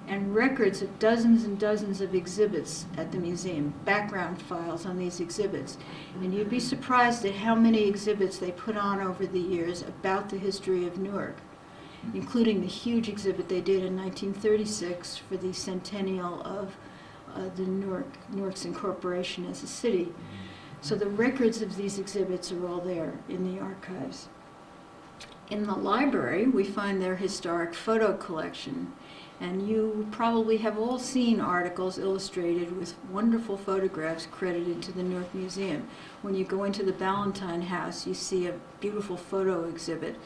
and records of dozens and dozens of exhibits at the museum, background files on these exhibits. And you'd be surprised at how many exhibits they put on over the years about the history of Newark, including the huge exhibit they did in 1936 for the centennial of Newark's incorporation as a city. So the records of these exhibits are all there in the archives. In the library, we find their historic photo collection. And you probably have all seen articles illustrated with wonderful photographs credited to the Newark Museum. When you go into the Ballantyne House, you see a beautiful photo exhibit.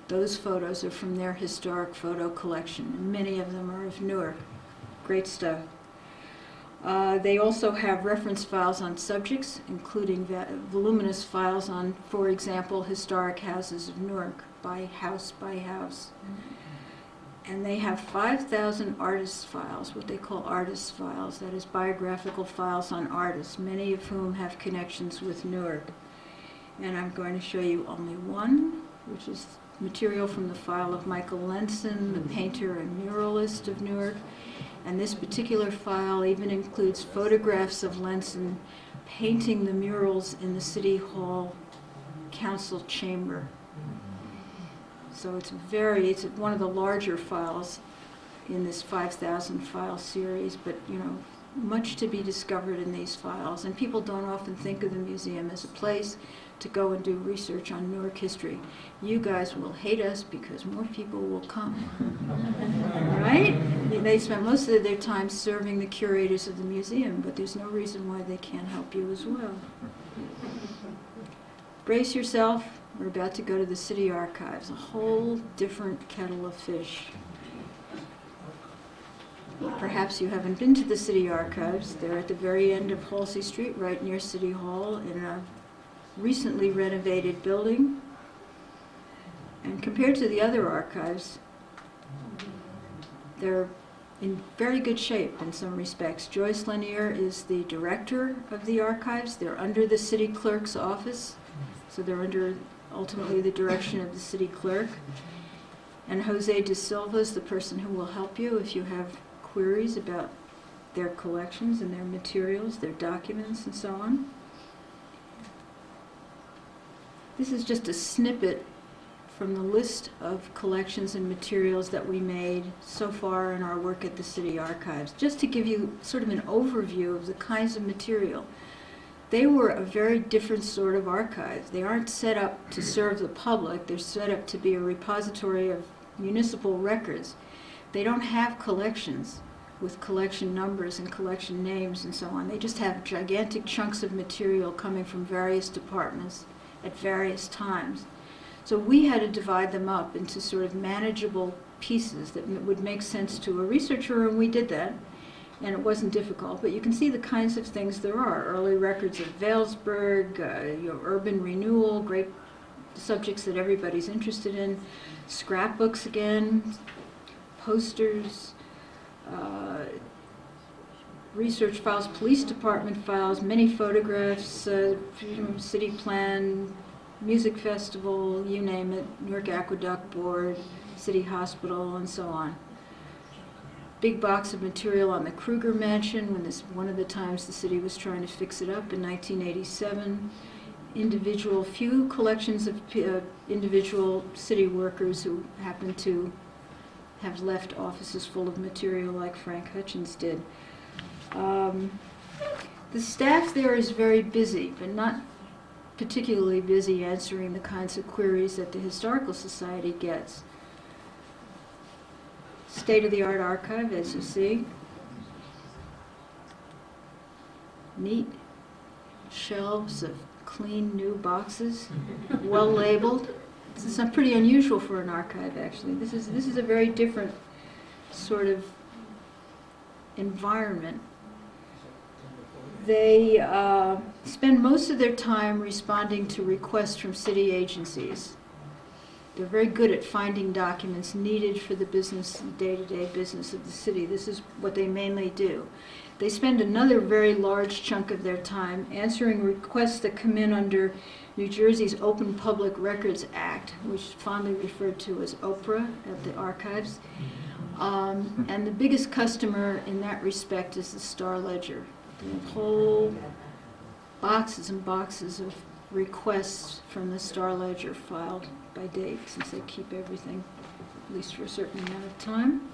Those photos are from their historic photo collection. Many of them are of Newark. Great stuff. They also have reference files on subjects, including voluminous files on, for example, historic houses of Newark, by house by house. And they have 5,000 artist files, what they call artist files, that is biographical files on artists, many of whom have connections with Newark. And I'm going to show you only one, which is material from the file of Michael Lenson, the painter and muralist of Newark. And this particular file even includes photographs of Lenson painting the murals in the City Hall Council chamber. So it's one of the larger files in this 5,000 file series, but much to be discovered in these files. And people don't often think of the museum as a place to go and do research on Newark history. You guys will hate us because more people will come, right? They spend most of their time serving the curators of the museum, but there's no reason why they can't help you as well. Brace yourself. We're about to go to the city archives, a whole different kettle of fish. Perhaps you haven't been to the city archives. They're at the very end of Halsey Street, right near City Hall, in a recently renovated building. And compared to the other archives, they're in very good shape in some respects. Joyce Lanier is the director of the archives. They're under the city clerk's office, so they're under ultimately the direction of the city clerk. And Jose De Silva is the person who will help you if you have queries about their collections and their materials, their documents, and so on. This is just a snippet from the list of collections and materials that we made so far in our work at the city archives, just to give you sort of an overview of the kinds of material. They were a very different sort of archive. They aren't set up to serve the public. They're set up to be a repository of municipal records. They don't have collections with collection numbers and collection names and so on. They just have gigantic chunks of material coming from various departments at various times. So we had to divide them up into sort of manageable pieces that would make sense to a researcher, and we did that. And it wasn't difficult, but you can see the kinds of things there are. Early records of Vailsburg, urban renewal, great subjects that everybody's interested in, scrapbooks again, posters, research files, police department files, many photographs, city plan, music festival, you name it, Newark Aqueduct Board, City Hospital, and so on. Big box of material on the Kruger Mansion when one of the times the city was trying to fix it up in 1987. Few collections of individual city workers who happened to have left offices full of material like Frank Hutchins did. The staff there is very busy, but not particularly busy answering the kinds of queries that the Historical Society gets. State-of-the-art archive, as you see. Neat shelves of clean new boxes, well labeled. This is pretty unusual for an archive, actually. This is a very different sort of environment. They spend most of their time responding to requests from city agencies. They're very good at finding documents needed for the business, day-to-day business of the city. This is what they mainly do. They spend another very large chunk of their time answering requests that come in under New Jersey's Open Public Records Act, which is fondly referred to as OPRA at the archives. And the biggest customer in that respect is the Star Ledger. The whole boxes and boxes of requests from the Star Ledger filed by date, since they keep everything, at least for a certain amount of time.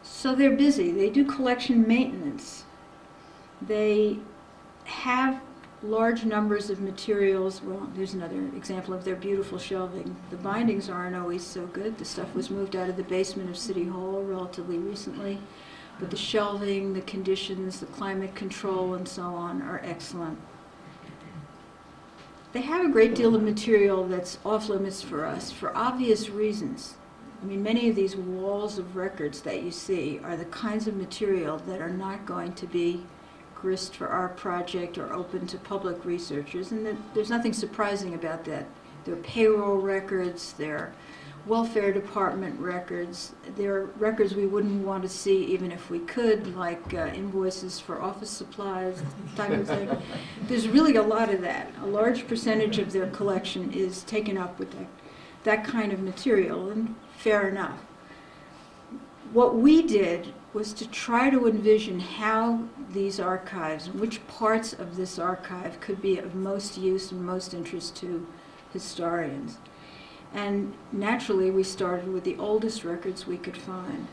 So they're busy. They do collection maintenance. They have large numbers of materials. Well, there's another example of their beautiful shelving. The bindings aren't always so good. The stuff was moved out of the basement of City Hall relatively recently. But the shelving, the conditions, the climate control, and so on are excellent. They have a great deal of material that's off limits for us for obvious reasons. I mean, many of these walls of records that you see are the kinds of material that are not going to be grist for our project or open to public researchers, and there's nothing surprising about that. They're payroll records, they're welfare department records, they're records we wouldn't want to see even if we could, like invoices for office supplies, type of thing. There's really a lot of that. A large percentage of their collection is taken up with that kind of material, and fair enough. What we did was to try to envision how these archives, which parts of this archive could be of most use and most interest to historians. And naturally, we started with the oldest records we could find.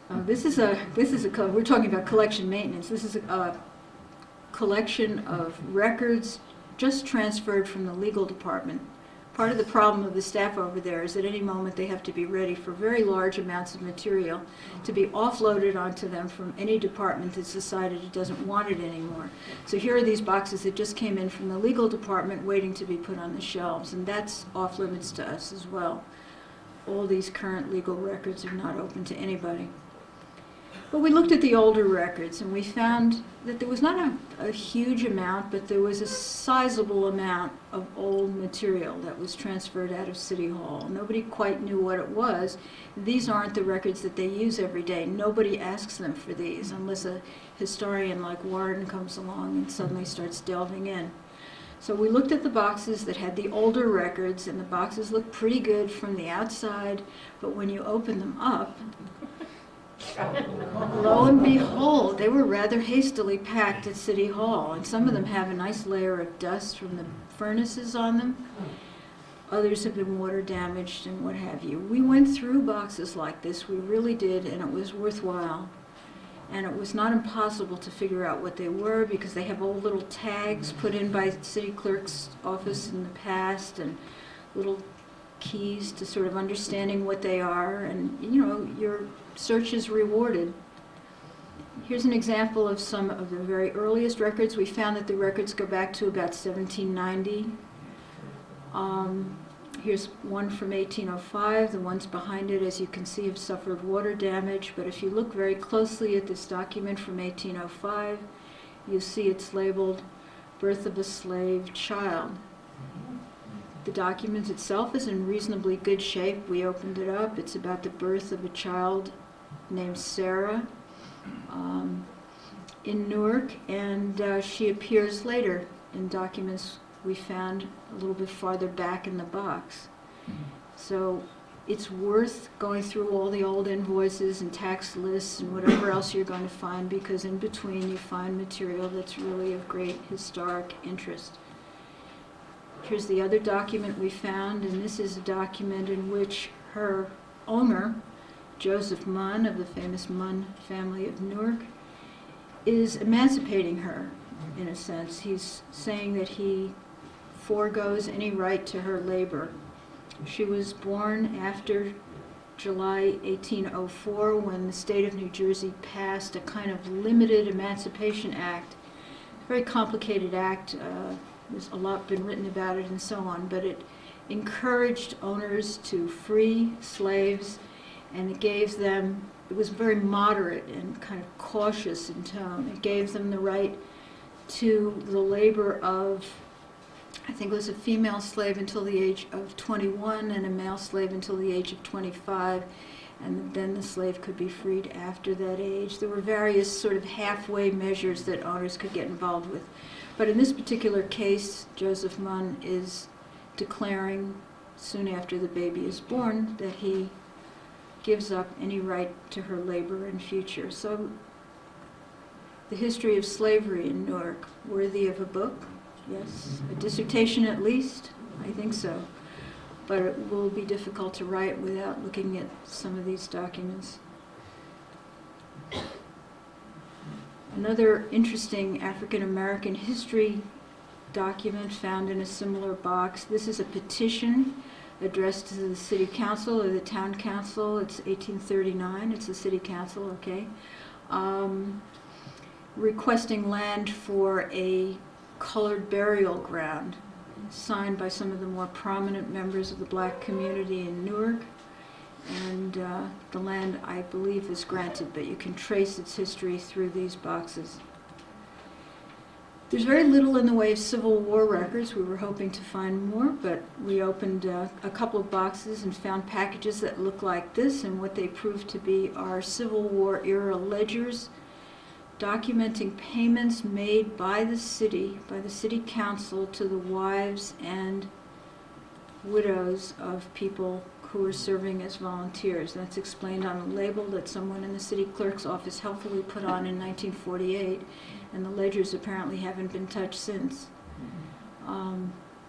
We're talking about collection maintenance. This is a collection of records just transferred from the legal department. Part of the problem of the staff over there is at any moment they have to be ready for very large amounts of material to be offloaded onto them from any department that's decided it doesn't want it anymore. So here are these boxes that just came in from the legal department waiting to be put on the shelves, and that's off limits to us as well. All these current legal records are not open to anybody. But we looked at the older records and we found that there was not a huge amount, but there was a sizable amount of old material that was transferred out of City Hall. Nobody quite knew what it was. These aren't the records that they use every day. Nobody asks them for these unless a historian like Warren comes along and suddenly starts delving in. So we looked at the boxes that had the older records, and the boxes looked pretty good from the outside, but when you open them up, lo and behold, they were rather hastily packed at City Hall, and some of them have a nice layer of dust from the furnaces on them. Others have been water damaged and what have you. We went through boxes like this, we really did, and it was worthwhile. And it was not impossible to figure out what they were because they have old little tags put in by the city clerk's office in the past, and little keys to sort of understanding what they are, and you know, your search is rewarded. Here's an example of some of the very earliest records. We found that the records go back to about 1790. Here's one from 1805. The ones behind it, as you can see, have suffered water damage, but if you look very closely at this document from 1805, you'll see it's labeled Birth of a Slave Child. The document itself is in reasonably good shape. We opened it up. It's about the birth of a child named Sarah in Newark, and she appears later in documents we found a little bit farther back in the box. So it's worth going through all the old invoices and tax lists and whatever else you're going to find, because in between you find material that's really of great historic interest. Here's the other document we found, and this is a document in which her owner, Joseph Munn of the famous Munn family of Newark, is emancipating her, in a sense. He's saying that he foregoes any right to her labor. She was born after July 1804, when the state of New Jersey passed a kind of limited Emancipation Act, a very complicated act. There's a lot been written about it and so on, but it encouraged owners to free slaves and it gave them, it was very moderate and kind of cautious in tone. It gave them the right to the labor of, I think it was a female slave until the age of 21 and a male slave until the age of 25, and then the slave could be freed after that age. There were various sort of halfway measures that owners could get involved with. But in this particular case, Joseph Munn is declaring soon after the baby is born that he gives up any right to her labor and future. So the history of slavery in Newark, worthy of a book? Yes. A dissertation at least? I think so. But it will be difficult to write without looking at some of these documents. Another interesting African American history document found in a similar box. This is a petition addressed to the city council or the town council. It's 1839. It's the city council, okay. Requesting land for a colored burial ground, signed by some of the more prominent members of the black community in Newark. And the land, I believe, is granted, but you can trace its history through these boxes. There's very little in the way of Civil War records. We were hoping to find more, but we opened a couple of boxes and found packages that look like this, and what they proved to be are Civil War era ledgers documenting payments made by the city council to the wives and widows of people who were serving as volunteers. That's explained on a label that someone in the city clerk's office helpfully put on in 1948, and the ledgers apparently haven't been touched since.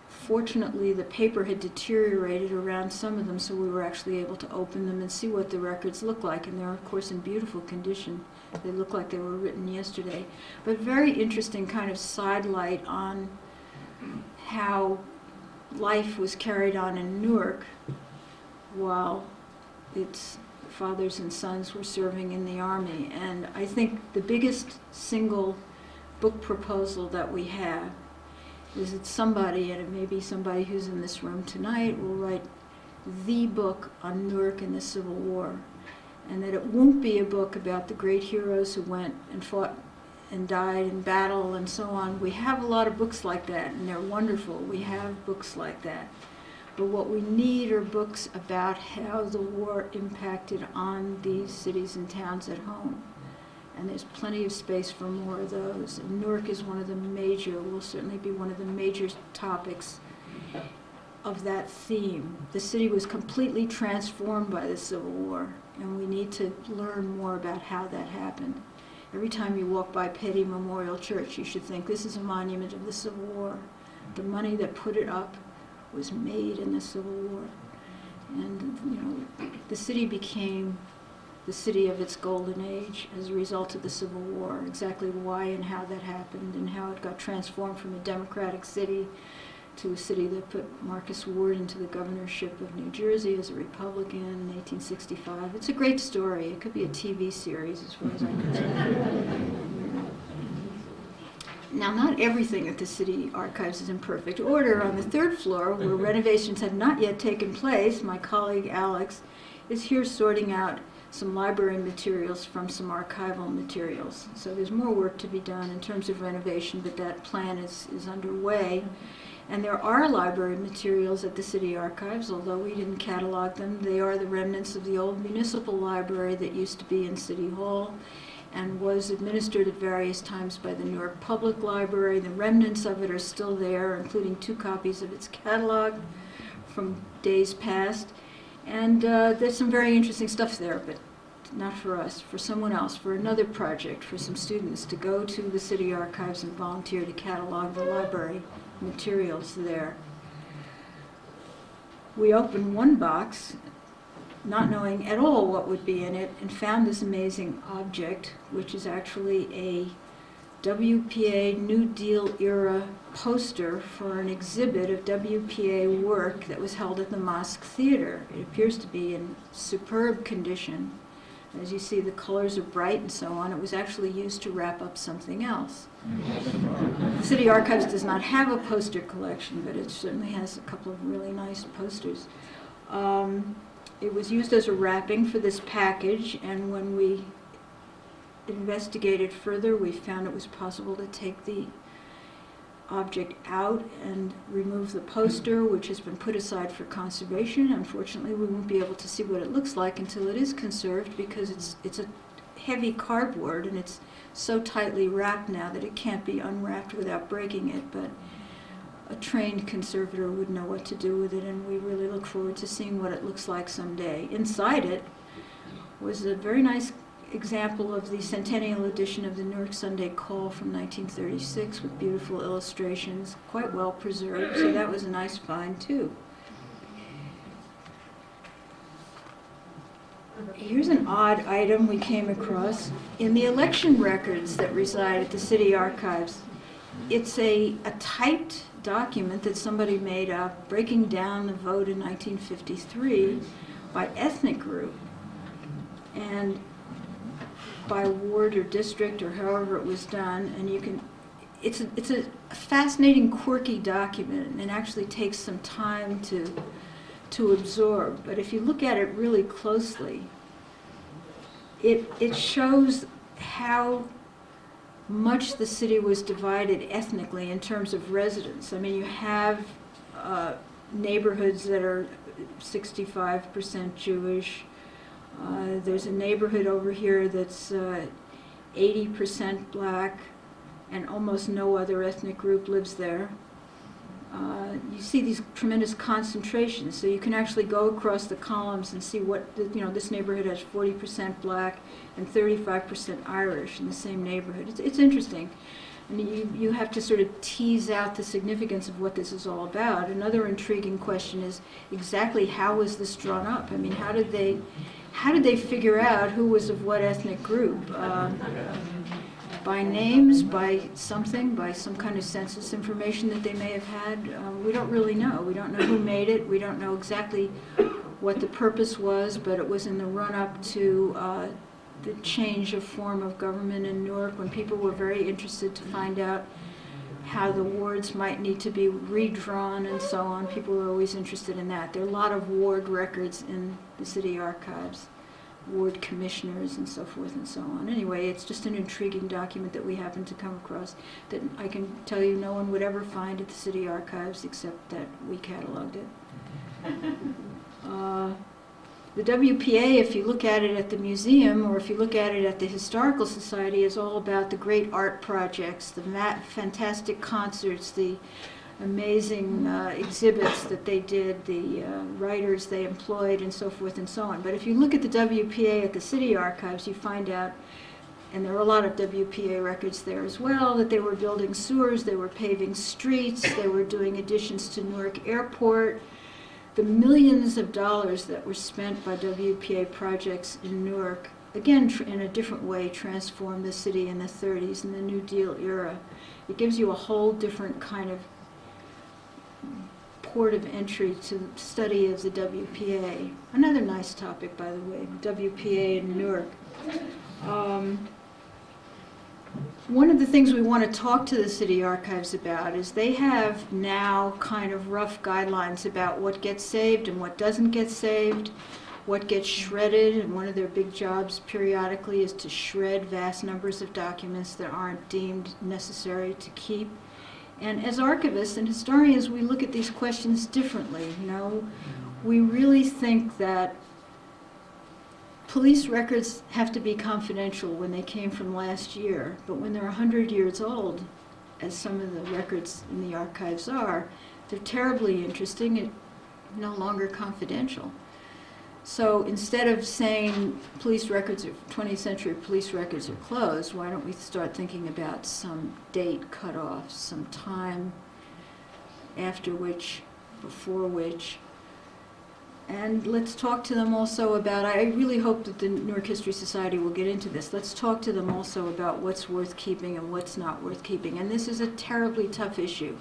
Fortunately, the paper had deteriorated around some of them, so we were actually able to open them and see what the records look like, and they're of course in beautiful condition. They look like they were written yesterday. But very interesting kind of sidelight on how life was carried on in Newark while its fathers and sons were serving in the Army. And I think the biggest single book proposal that we have is that somebody, and it may be somebody who's in this room tonight, will write the book on Newark and the Civil War. And that it won't be a book about the great heroes who went and fought and died in battle and so on. We have a lot of books like that, and they're wonderful. We have books like that. But what we need are books about how the war impacted on these cities and towns at home. And there's plenty of space for more of those. And Newark is one of the major, will certainly be one of the major topics of that theme. The city was completely transformed by the Civil War, and we need to learn more about how that happened. Every time you walk by Petty Memorial Church, you should think this is a monument of the Civil War. The money that put it up was made in the Civil War. And, you know, the city became the city of its golden age as a result of the Civil War. Exactly why and how that happened and how it got transformed from a democratic city to a city that put Marcus Ward into the governorship of New Jersey as a Republican in 1865. It's a great story. It could be a TV series as far as I'm concerned. Now, not everything at the city archives is in perfect order. On the third floor, where renovations have not yet taken place, my colleague Alex is here sorting out some library materials from some archival materials. So there's more work to be done in terms of renovation, but that plan is underway. And there are library materials at the city archives, although we didn't catalog them. They are the remnants of the old municipal library that used to be in City Hall and was administered at various times by the Newark Public Library. The remnants of it are still there, including 2 copies of its catalog from days past. And there's some very interesting stuff there, but not for us, for someone else, for another project, for some students to go to the city archives and volunteer to catalog the library materials there. We opened one box, not knowing at all what would be in it, and found this amazing object, which is actually a WPA New Deal era poster for an exhibit of WPA work that was held at the Mosque Theater. It appears to be in superb condition. As you see, the colors are bright and so on. It was actually used to wrap up something else. The City Archives does not have a poster collection, but it certainly has a couple of really nice posters. it was used as a wrapping for this package, and when we investigated further, we found it was possible to take the object out and remove the poster, which has been put aside for conservation. Unfortunately, we won't be able to see what it looks like until it is conserved, because it's a heavy cardboard and it's so tightly wrapped now that it can't be unwrapped without breaking it. But a trained conservator would know what to do with it, and we really look forward to seeing what it looks like someday. Inside it was a very nice example of the centennial edition of the Newark Sunday Call from 1936 with beautiful illustrations, quite well preserved, so that was a nice find too. Here's an odd item we came across. In the election records that reside at the city archives, it's a typed document that somebody made up breaking down the vote in 1953 by ethnic group and by ward or district or however it was done, and you can, it's a fascinating, quirky document, and actually takes some time to absorb. But if you look at it really closely, it shows how much the city was divided ethnically in terms of residents. I mean, you have neighborhoods that are 65% Jewish. There's a neighborhood over here that's 80% black, and almost no other ethnic group lives there. You see these tremendous concentrations, so you can actually go across the columns and see what, you know, this neighborhood has 40% black and 35% Irish in the same neighborhood. It's interesting. And you have to sort of tease out the significance of what this is all about. Another intriguing question is exactly how was this drawn up? I mean, how did they figure out who was of what ethnic group? By names, by something, by some kind of census information that they may have had? We don't really know. We don't know who made it. We don't know exactly what the purpose was, but it was in the run-up to the change of form of government in Newark, when people were very interested to find out how the wards might need to be redrawn and so on. People were always interested in that. There are a lot of ward records in the city archives, ward commissioners and so forth and so on. Anyway, it's just an intriguing document that we happened to come across that I can tell you no one would ever find at the city archives except that we cataloged it. The WPA, if you look at it at the museum or if you look at it at the Historical Society, is all about the great art projects, the fantastic concerts, the amazing exhibits that they did, the writers they employed, and so forth and so on. But if you look at the WPA at the city archives, you find out, and there are a lot of WPA records there as well, that they were building sewers, they were paving streets, they were doing additions to Newark Airport. The millions of dollars that were spent by WPA projects in Newark, again, in a different way, transformed the city in the 30s, in the New Deal era. It gives you a whole different kind of port of entry to study of the WPA. Another nice topic, by the way, WPA in Newark. One of the things we want to talk to the city archives about is they have now kind of rough guidelines about what gets saved and what doesn't get saved, what gets shredded, and one of their big jobs periodically is to shred vast numbers of documents that aren't deemed necessary to keep. And as archivists and historians, we look at these questions differently. You know, we really think that police records have to be confidential when they came from last year, but when they're 100 years old, as some of the records in the archives are, they're terribly interesting and no longer confidential. So instead of saying police records, 20th century police records are closed, why don't we start thinking about some date cutoff, some time after which, before which. And let's talk to them also about, I really hope that the Newark History Society will get into this, let's talk to them also about what's worth keeping and what's not worth keeping. And this is a terribly tough issue,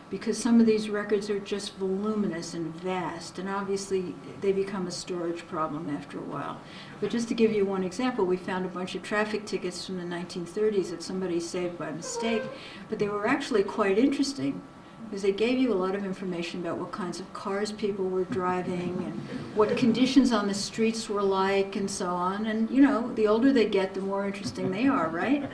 because some of these records are just voluminous and vast, and obviously they become a storage problem after a while. But just to give you one example, we found a bunch of traffic tickets from the 1930s that somebody saved by mistake, but they were actually quite interesting because they gave you a lot of information about what kinds of cars people were driving and what conditions on the streets were like and so on. And, you know, the older they get, the more interesting they are, right?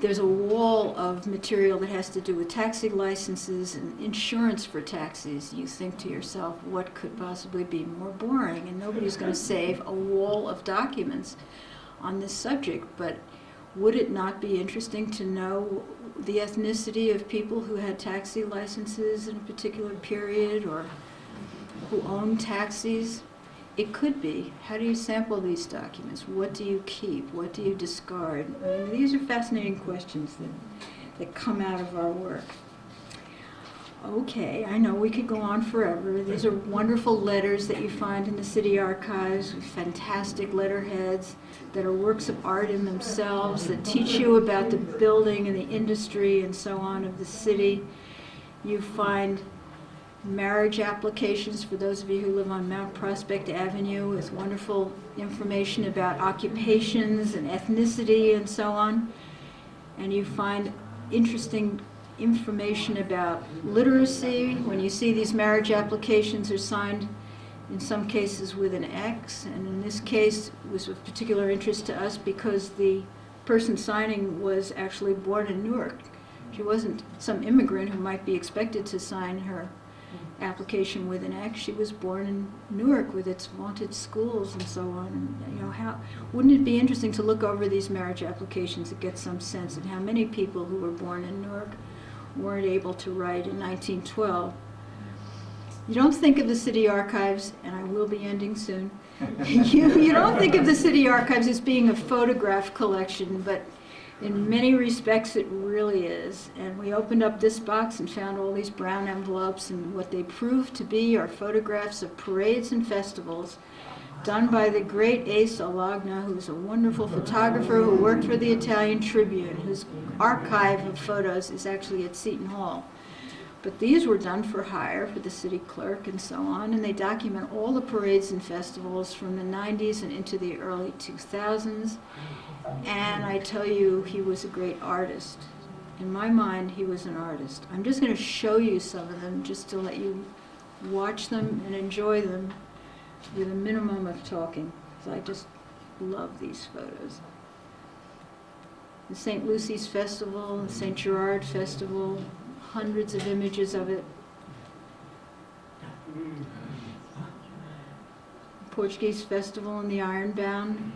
There's a wall of material that has to do with taxi licenses and insurance for taxis. You think to yourself, what could possibly be more boring? And nobody's going to save a wall of documents on this subject. But would it not be interesting to know the ethnicity of people who had taxi licenses in a particular period or who owned taxis? It could be. How do you sample these documents? What do you keep? What do you discard? I mean, these are fascinating questions that come out of our work. Okay, I know we could go on forever. These are wonderful letters that you find in the city archives, with fantastic letterheads that are works of art in themselves, that teach you about the building and the industry and so on of the city. You find marriage applications for those of you who live on Mount Prospect Avenue with wonderful information about occupations and ethnicity and so on. And you find interesting information about literacy. When you see these marriage applications are signed in some cases with an X, and in this case it was of particular interest to us because the person signing was actually born in Newark. She wasn't some immigrant who might be expected to sign her application with an X. She was born in Newark with its vaunted schools and so on. And, you know, wouldn't it be interesting to look over these marriage applications and get some sense of how many people who were born in Newark weren't able to write in 1912? You don't think of the city archives, and I will be ending soon, you don't think of the city archives as being a photograph collection, but in many respects it really is. And we opened up this box and found all these brown envelopes, and what they proved to be are photographs of parades and festivals done by the great Ace Alagna, who's a wonderful photographer who worked for the Italian Tribune, whose archive of photos is actually at Seton Hall. But these were done for hire for the city clerk and so on, and they document all the parades and festivals from the 90s and into the early 2000s. And I tell you, he was a great artist. In my mind, he was an artist. I'm just going to show you some of them just to let you watch them and enjoy them with a minimum of talking, because I just love these photos. The St. Lucy's Festival, the St. Gerard Festival, hundreds of images of it. Portuguese Festival in the Ironbound.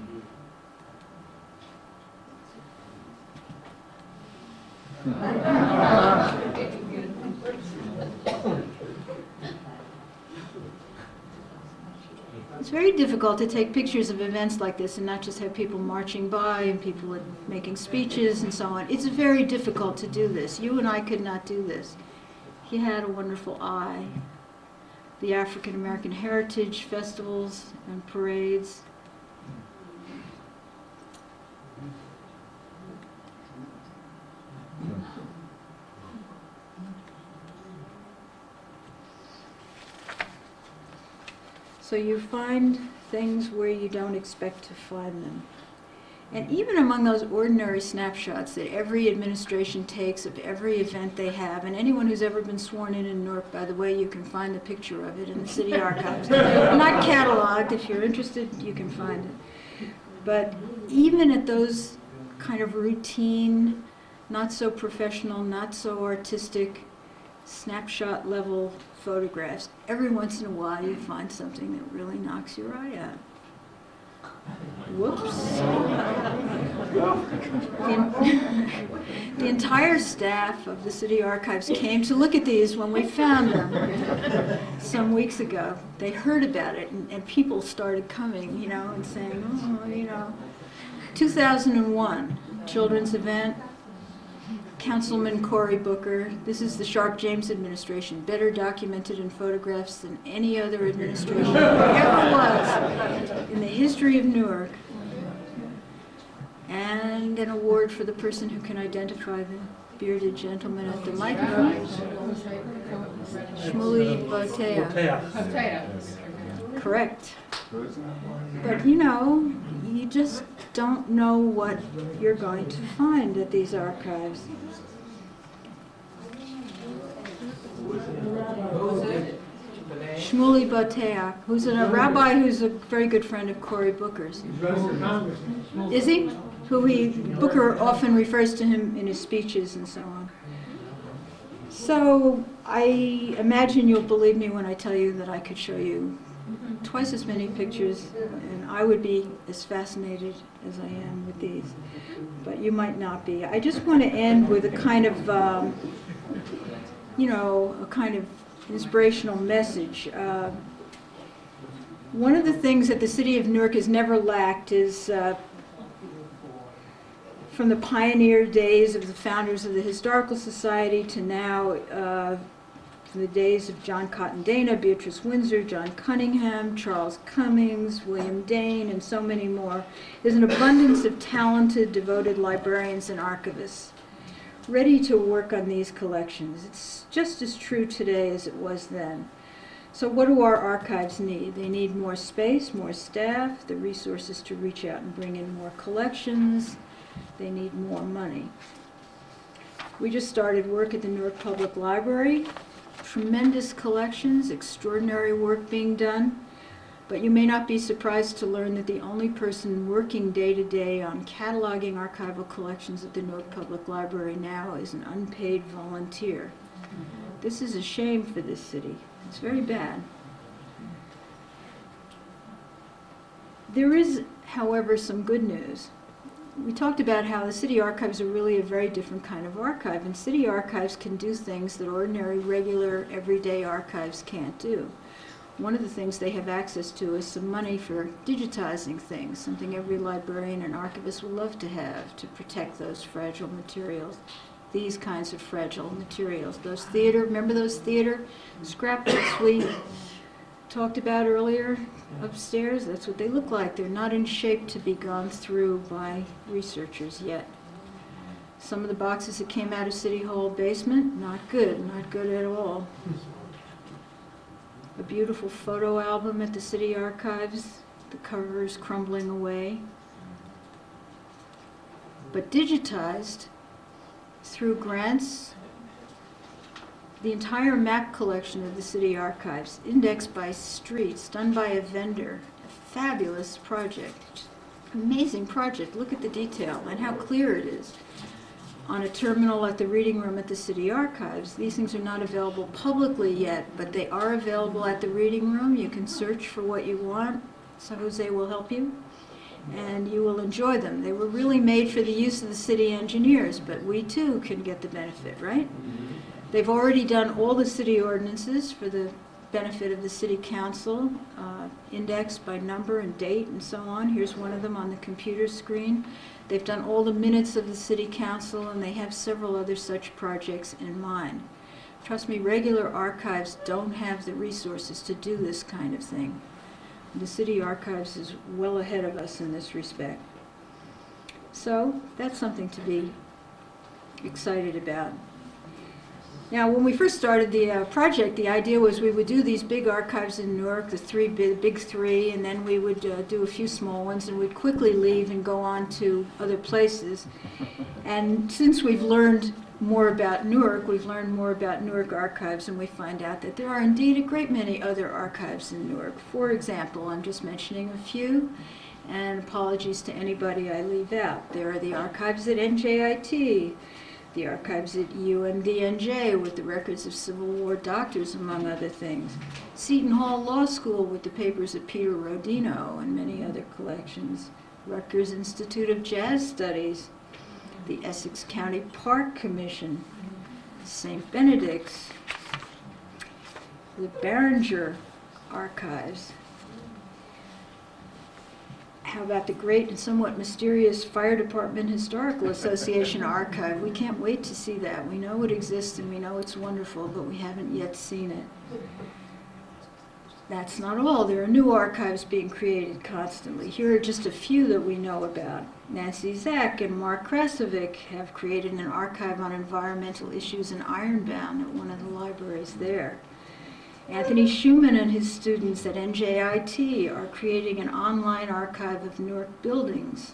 It's very difficult to take pictures of events like this and not just have people marching by and people making speeches and so on. It's very difficult to do this. You and I could not do this. He had a wonderful eye. The African American Heritage Festivals and parades. So you find things where you don't expect to find them. And even among those ordinary snapshots that every administration takes of every event they have, and anyone who's ever been sworn in Newark, by the way, you can find a picture of it in the city archives. Not cataloged. If you're interested, you can find it. But even at those kind of routine, not so professional, not so artistic, snapshot level photographs, every once in a while you find something that really knocks your eye out. Whoops. The entire staff of the city archives came to look at these when we found them some weeks ago. They heard about it, and people started coming, you know, and saying, oh, you know. 2001, children's event. Councilman Cory Booker. This is the Sharp James administration, better documented in photographs than any other administration there ever was in the history of Newark. And an award for the person who can identify the bearded gentleman at the microphone. Shmuley Botea. Correct. But you know, you just don't know what you're going to find at these archives. Shmuley Bateak, who's a rabbi who's a very good friend of Cory Booker's. Is he? Booker often refers to him in his speeches and so on. So I imagine you'll believe me when I tell you that I could show you twice as many pictures, and I would be as fascinated as I am with these, but you might not be. I just want to end with a kind of, a kind of inspirational message. One of the things that the city of Newark has never lacked is, from the pioneer days of the founders of the Historical Society to now, from the days of John Cotton Dana, Beatrice Windsor, John Cunningham, Charles Cummings, William Dane, and so many more, is an abundance of talented, devoted librarians and archivists ready to work on these collections. It's just as true today as it was then. So what do our archives need? They need more space, more staff, the resources to reach out and bring in more collections. They need more money. We just started work at the Newark Public Library. Tremendous collections, extraordinary work being done, but you may not be surprised to learn that the only person working day to day on cataloging archival collections at the Newark Public Library now is an unpaid volunteer. This is a shame for this city. It's very bad. There is, however, some good news. We talked about how the city archives are really a very different kind of archive, and city archives can do things that ordinary, regular, everyday archives can't do. One of the things they have access to is some money for digitizing things, something every librarian and archivist would love to have to protect those fragile materials, these kinds of fragile materials. Those theater, remember those theater scrapbooks we talked about earlier upstairs? That's what they look like. They're not in shape to be gone through by researchers yet. Some of the boxes that came out of City Hall basement, not good at all. A beautiful photo album at the city archives, the cover is crumbling away. But digitized through grants, the entire map collection of the city archives, indexed by streets, done by a vendor, a fabulous project, amazing project. Look at the detail and how clear it is. On a terminal at the reading room at the city archives. These things are not available publicly yet, but they are available at the reading room. You can search for what you want. So Jose will help you, and you will enjoy them. They were really made for the use of the city engineers, but we too can get the benefit, right? They've already done all the city ordinances for the benefit of the city council, indexed by number and date and so on. Here's one of them on the computer screen. They've done all the minutes of the city council, and they have several other such projects in mind. Trust me, regular archives don't have the resources to do this kind of thing. The city archives is well ahead of us in this respect. So that's something to be excited about. Now, when we first started the project, the idea was we would do these big archives in Newark, the big three, and then we would do a few small ones, and we'd quickly leave and go on to other places. And since we've learned more about Newark, we've learned more about Newark archives, and we find out that there are indeed a great many other archives in Newark. For example, I'm just mentioning a few, and apologies to anybody I leave out. There are the archives at NJIT, the archives at UMDNJ with the records of Civil War doctors, among other things. Seton Hall Law School with the papers of Peter Rodino and many other collections. Rutgers Institute of Jazz Studies, the Essex County Park Commission, St. Benedict's, the Barringer Archives. How about the great and somewhat mysterious Fire Department Historical Association archive? We can't wait to see that. We know it exists and we know it's wonderful, but we haven't yet seen it. That's not all. There are new archives being created constantly. Here are just a few that we know about. Nancy Zach and Mark Krasovic have created an archive on environmental issues in Ironbound at one of the libraries there. Anthony Schumann and his students at NJIT are creating an online archive of Newark buildings.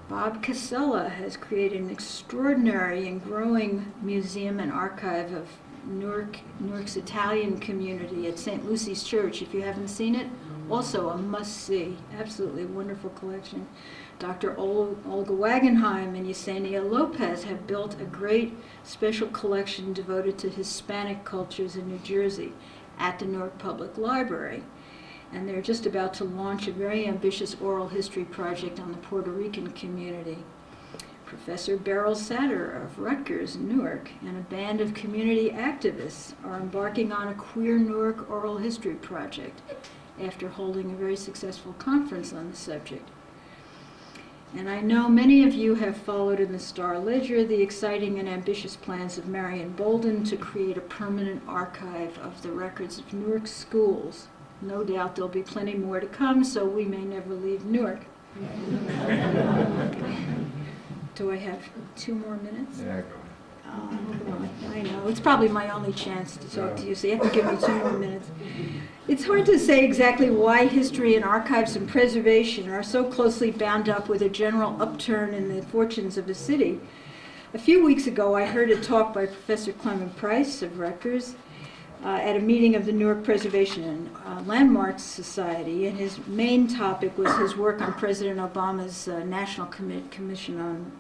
Bob Casella has created an extraordinary and growing museum and archive of Newark's Italian community at St. Lucy's Church. If you haven't seen it, also a must-see. Absolutely wonderful collection. Dr. Olga Wagenheim and Yesenia Lopez have built a great special collection devoted to Hispanic cultures in New Jersey at the Newark Public Library. And they're just about to launch a very ambitious oral history project on the Puerto Rican community. Professor Beryl Satter of Rutgers in Newark and a band of community activists are embarking on a Queer Newark oral history project after holding a very successful conference on the subject. And I know many of you have followed in the Star Ledger the exciting and ambitious plans of Marion Bolden to create a permanent archive of the records of Newark schools. No doubt there'll be plenty more to come, so we may never leave Newark. Do I have 2 more minutes? Yeah, go ahead. I know, it's probably my only chance to talk to you, so you have to give me 2 more minutes. It's hard to say exactly why history and archives and preservation are so closely bound up with a general upturn in the fortunes of a city. A few weeks ago, I heard a talk by Professor Clement Price of Rutgers at a meeting of the Newark Preservation and Landmarks Society, and his main topic was his work on President Obama's National Commission on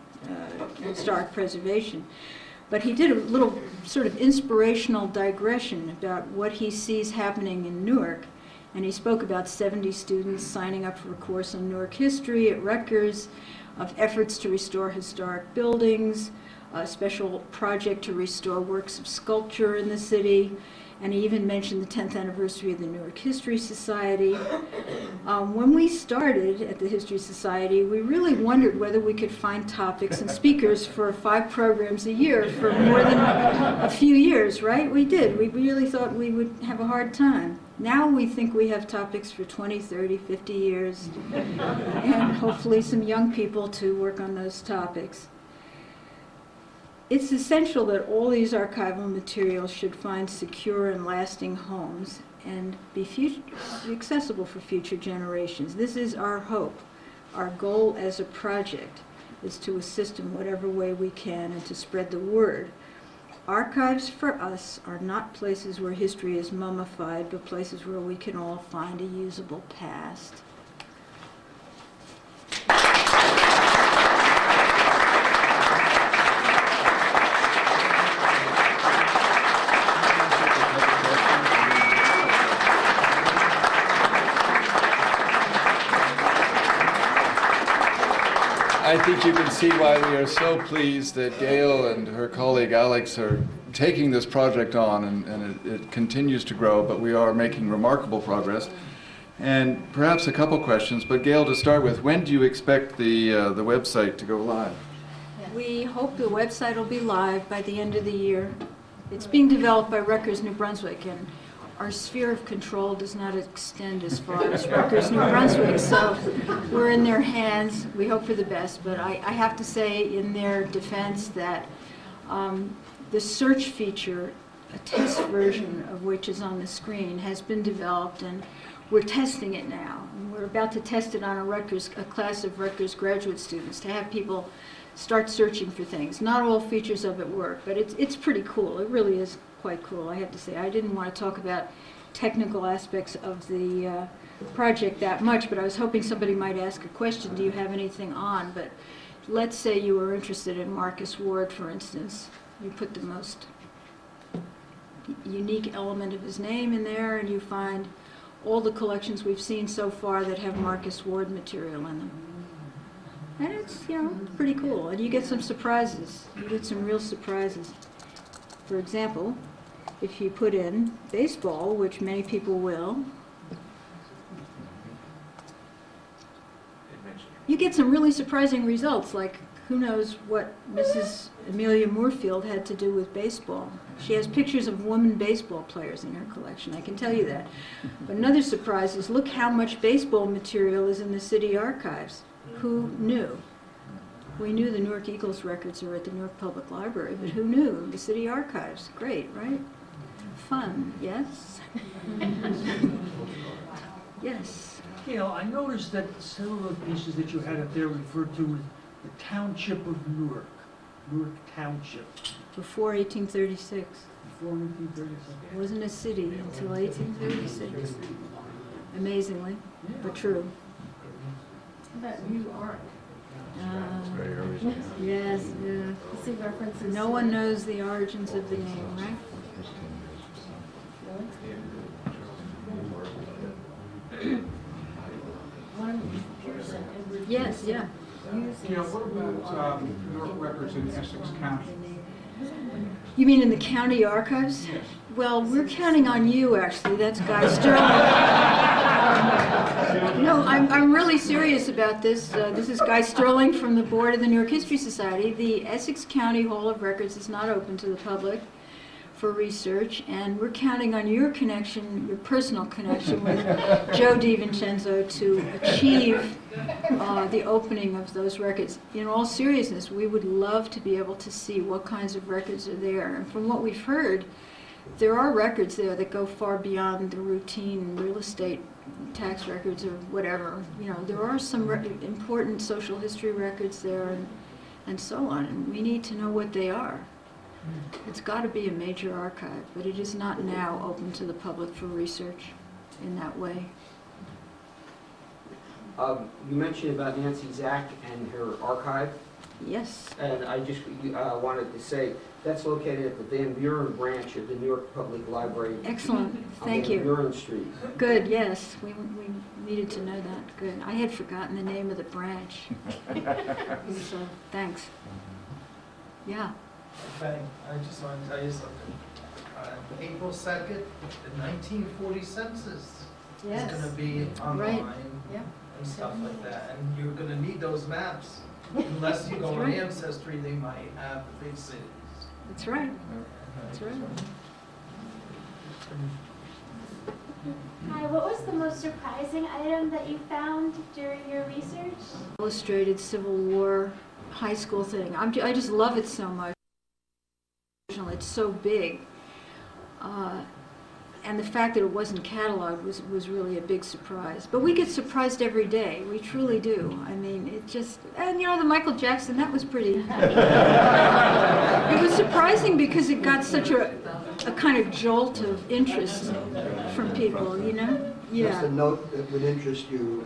Historic Preservation. But he did a little sort of inspirational digression about what he sees happening in Newark, and he spoke about 70 students signing up for a course on Newark history at Rutgers, of efforts to restore historic buildings, a special project to restore works of sculpture in the city, and he even mentioned the 10th anniversary of the Newark History Society. When we started at the History Society, we really wondered whether we could find topics and speakers for 5 programs a year for more than a few years, right? We did. We really thought we would have a hard time. Now we think we have topics for 20, 30, 50 years, and hopefully some young people to work on those topics. It's essential that all these archival materials should find secure and lasting homes and be accessible for future generations. This is our hope. Our goal as a project is to assist in whatever way we can and to spread the word. Archives for us are not places where history is mummified, but places where we can all find a usable past. I think you can see why we are so pleased that Gail and her colleague Alex are taking this project on, and it continues to grow, but we are making remarkable progress. And perhaps a couple questions, but Gail, to start with, when do you expect the website to go live? We hope the website will be live by the end of the year. It's being developed by Rutgers, New Brunswick, and our sphere of control does not extend as far as Rutgers, New Brunswick, so we're in their hands. We hope for the best, but I have to say in their defense that the search feature, a test version of which is on the screen, has been developed, and we're testing it now. And we're about to test it on a class of Rutgers graduate students to have people start searching for things. Not all features of it work, but it's pretty cool. It really is quite cool, I have to say. I didn't want to talk about technical aspects of the project that much, but I was hoping somebody might ask a question, do you have anything on? But let's say you were interested in Marcus Ward, for instance. You put the most unique element of his name in there, and you find all the collections we've seen so far that have Marcus Ward material in them. And it's, pretty cool. And you get some surprises. You get some real surprises. For example, if you put in baseball, which many people will, you get some really surprising results, like who knows what Mrs. Amelia Moorfield had to do with baseball. She has pictures of women baseball players in her collection, I can tell you that. But another surprise is look how much baseball material is in the city archives. Who knew? We knew the Newark Eagles records are at the Newark Public Library, but who knew? The city archives. Great, right? Fun, yes? Yes. Gail, I noticed that several of the pieces that you had up there referred to the township of Newark, Newark Township, Before 1836. before 1936. It wasn't a city until 1836. Amazingly, but true. About Newark. Very early. Yes, yeah. You see references. No to one it? knows the origins of the name, right? Really? One Pearson, Edward Yes, Pearson, yeah. uses Yeah, what about Newark records in Essex County? You mean in the county archives? Yes. Well, we're counting on you, actually. That's Guy Sterling. No, I'm really serious about this. This is Guy Sterling from the board of the Newark History Society. The Essex County Hall of Records is not open to the public for research, and we're counting on your connection, your personal connection with Joe DiVincenzo to achieve the opening of those records. In all seriousness, we would love to be able to see what kinds of records are there. And from what we've heard, there are records there that go far beyond the routine real estate tax records or whatever. You know, there are some important social history records there and so on, and we need to know what they are. It's got to be a major archive, but it is not now open to the public for research in that way. You mentioned about Nancy Zach and her archive, Yes. and I just wanted to say that's located at the Van Buren branch of the Newark Public Library. Excellent. Thank on Van you. Buren Street. Good, yes. We needed to know that. Good. I had forgotten the name of the branch. So, thanks. Yeah. Okay, I just want to tell you something. April 2nd, the 1940 census is going to be online Yeah. and stuff like that. And you're going to need those maps. Unless you go That's on right. Ancestry, they might have the big cities. That's right. That's right. Hi, what was the most surprising item that you found during your research? Illustrated Civil War high school thing. I just love it so much. It's so big. And the fact that it wasn't cataloged was really a big surprise. But we get surprised every day. We truly do. I mean, it just, and you know, the Michael Jackson, that was pretty. It was surprising because it got such a kind of jolt of interest from people, you know? Just a Yeah. note that would interest you,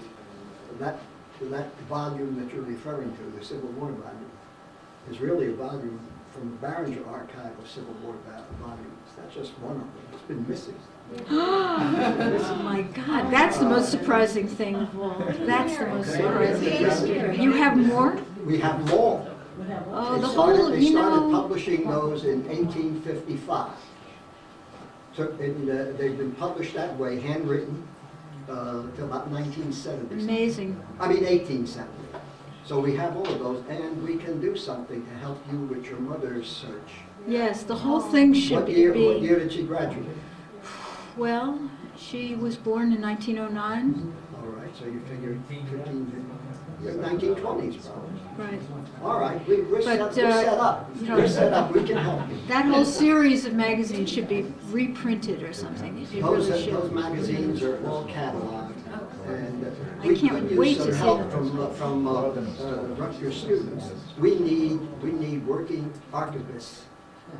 that volume that you're referring to, the Civil War volume, is really a volume from the Barringer Archive of Civil War volumes. That's just one of them. It's been missing. Oh my God, that's the most surprising thing of all. That's the most surprising. You have more? We have more. Oh, They the started- whole, They you started know. publishing those in 1855. So they've been published that way, handwritten, till about 1970. Amazing. I mean 1870. So we have all of those, and we can do something to help you with your mother's search. Yes, the whole thing should What year be, did she graduate? well, she was born in 1909. All right, so you figure 1920s probably. Right. All right, we're set But, up. you know, We're set up, we can help you. That whole series of magazines should be reprinted or something. It Those really should. those magazines are all cataloged, and I we can't could wait use to some see help them. from Rutgers students. We need working archivists,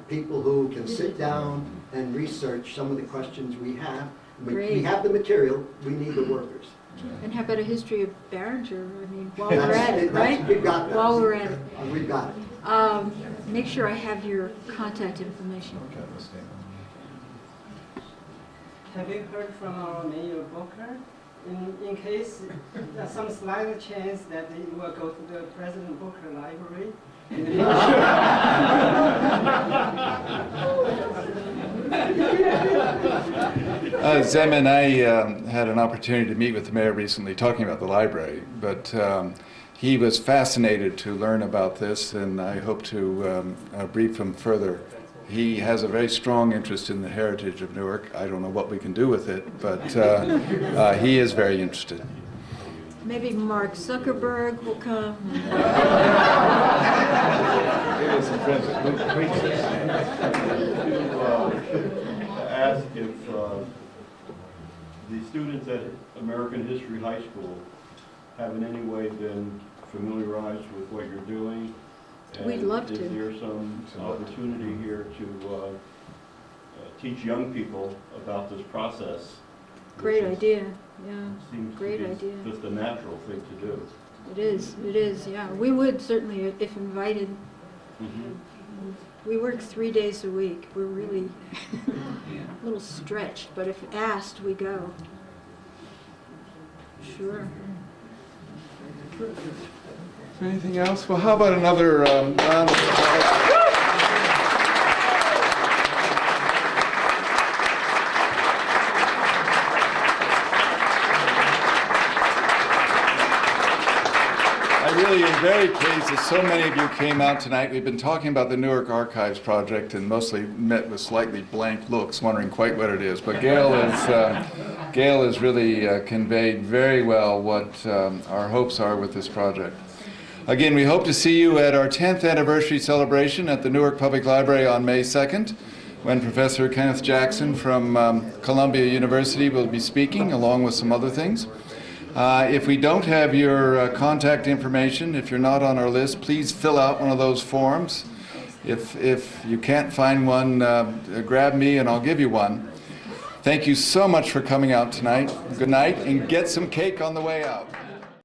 people who can sit down and research some of the questions we have. We Great. have the material, we need the workers. And how about a history of Barringer? I mean, while we're at it, right? We've got that. While we're at it. We've got it. Make sure I have your contact information. Have you heard from our Mayor Booker? In case some slight chance that you will go to the President Booker Library in the Zem and I had an opportunity to meet with the mayor recently talking about the library, but he was fascinated to learn about this, and I hope to brief him further. He has a very strong interest in the heritage of Newark. I don't know what we can do with it, but he is very interested. Maybe Mark Zuckerberg will come. Ask if the students at American History High School have in any way been familiarized with what you're doing? We'd love to. Is there some opportunity here to teach young people about this process? Great which is- idea, yeah. Seems Great to be idea. just a natural thing to do. It is, yeah. We would certainly, if invited. Mhm. We work 3 days a week. We're really a little stretched, but if asked, we go. Sure. Anything else? Well, how about another round of applause? I really am very pleased that so many of you came out tonight. We've been talking about the Newark Archives project and mostly met with slightly blank looks, wondering quite what it is. But Gail has really conveyed very well what our hopes are with this project. Again, we hope to see you at our 10th anniversary celebration at the Newark Public Library on May 2nd, when Professor Kenneth Jackson from Columbia University will be speaking, along with some other things. If we don't have your contact information, if you're not on our list, please fill out one of those forms. If you can't find one, grab me and I'll give you one. Thank you so much for coming out tonight. Good night, and get some cake on the way out.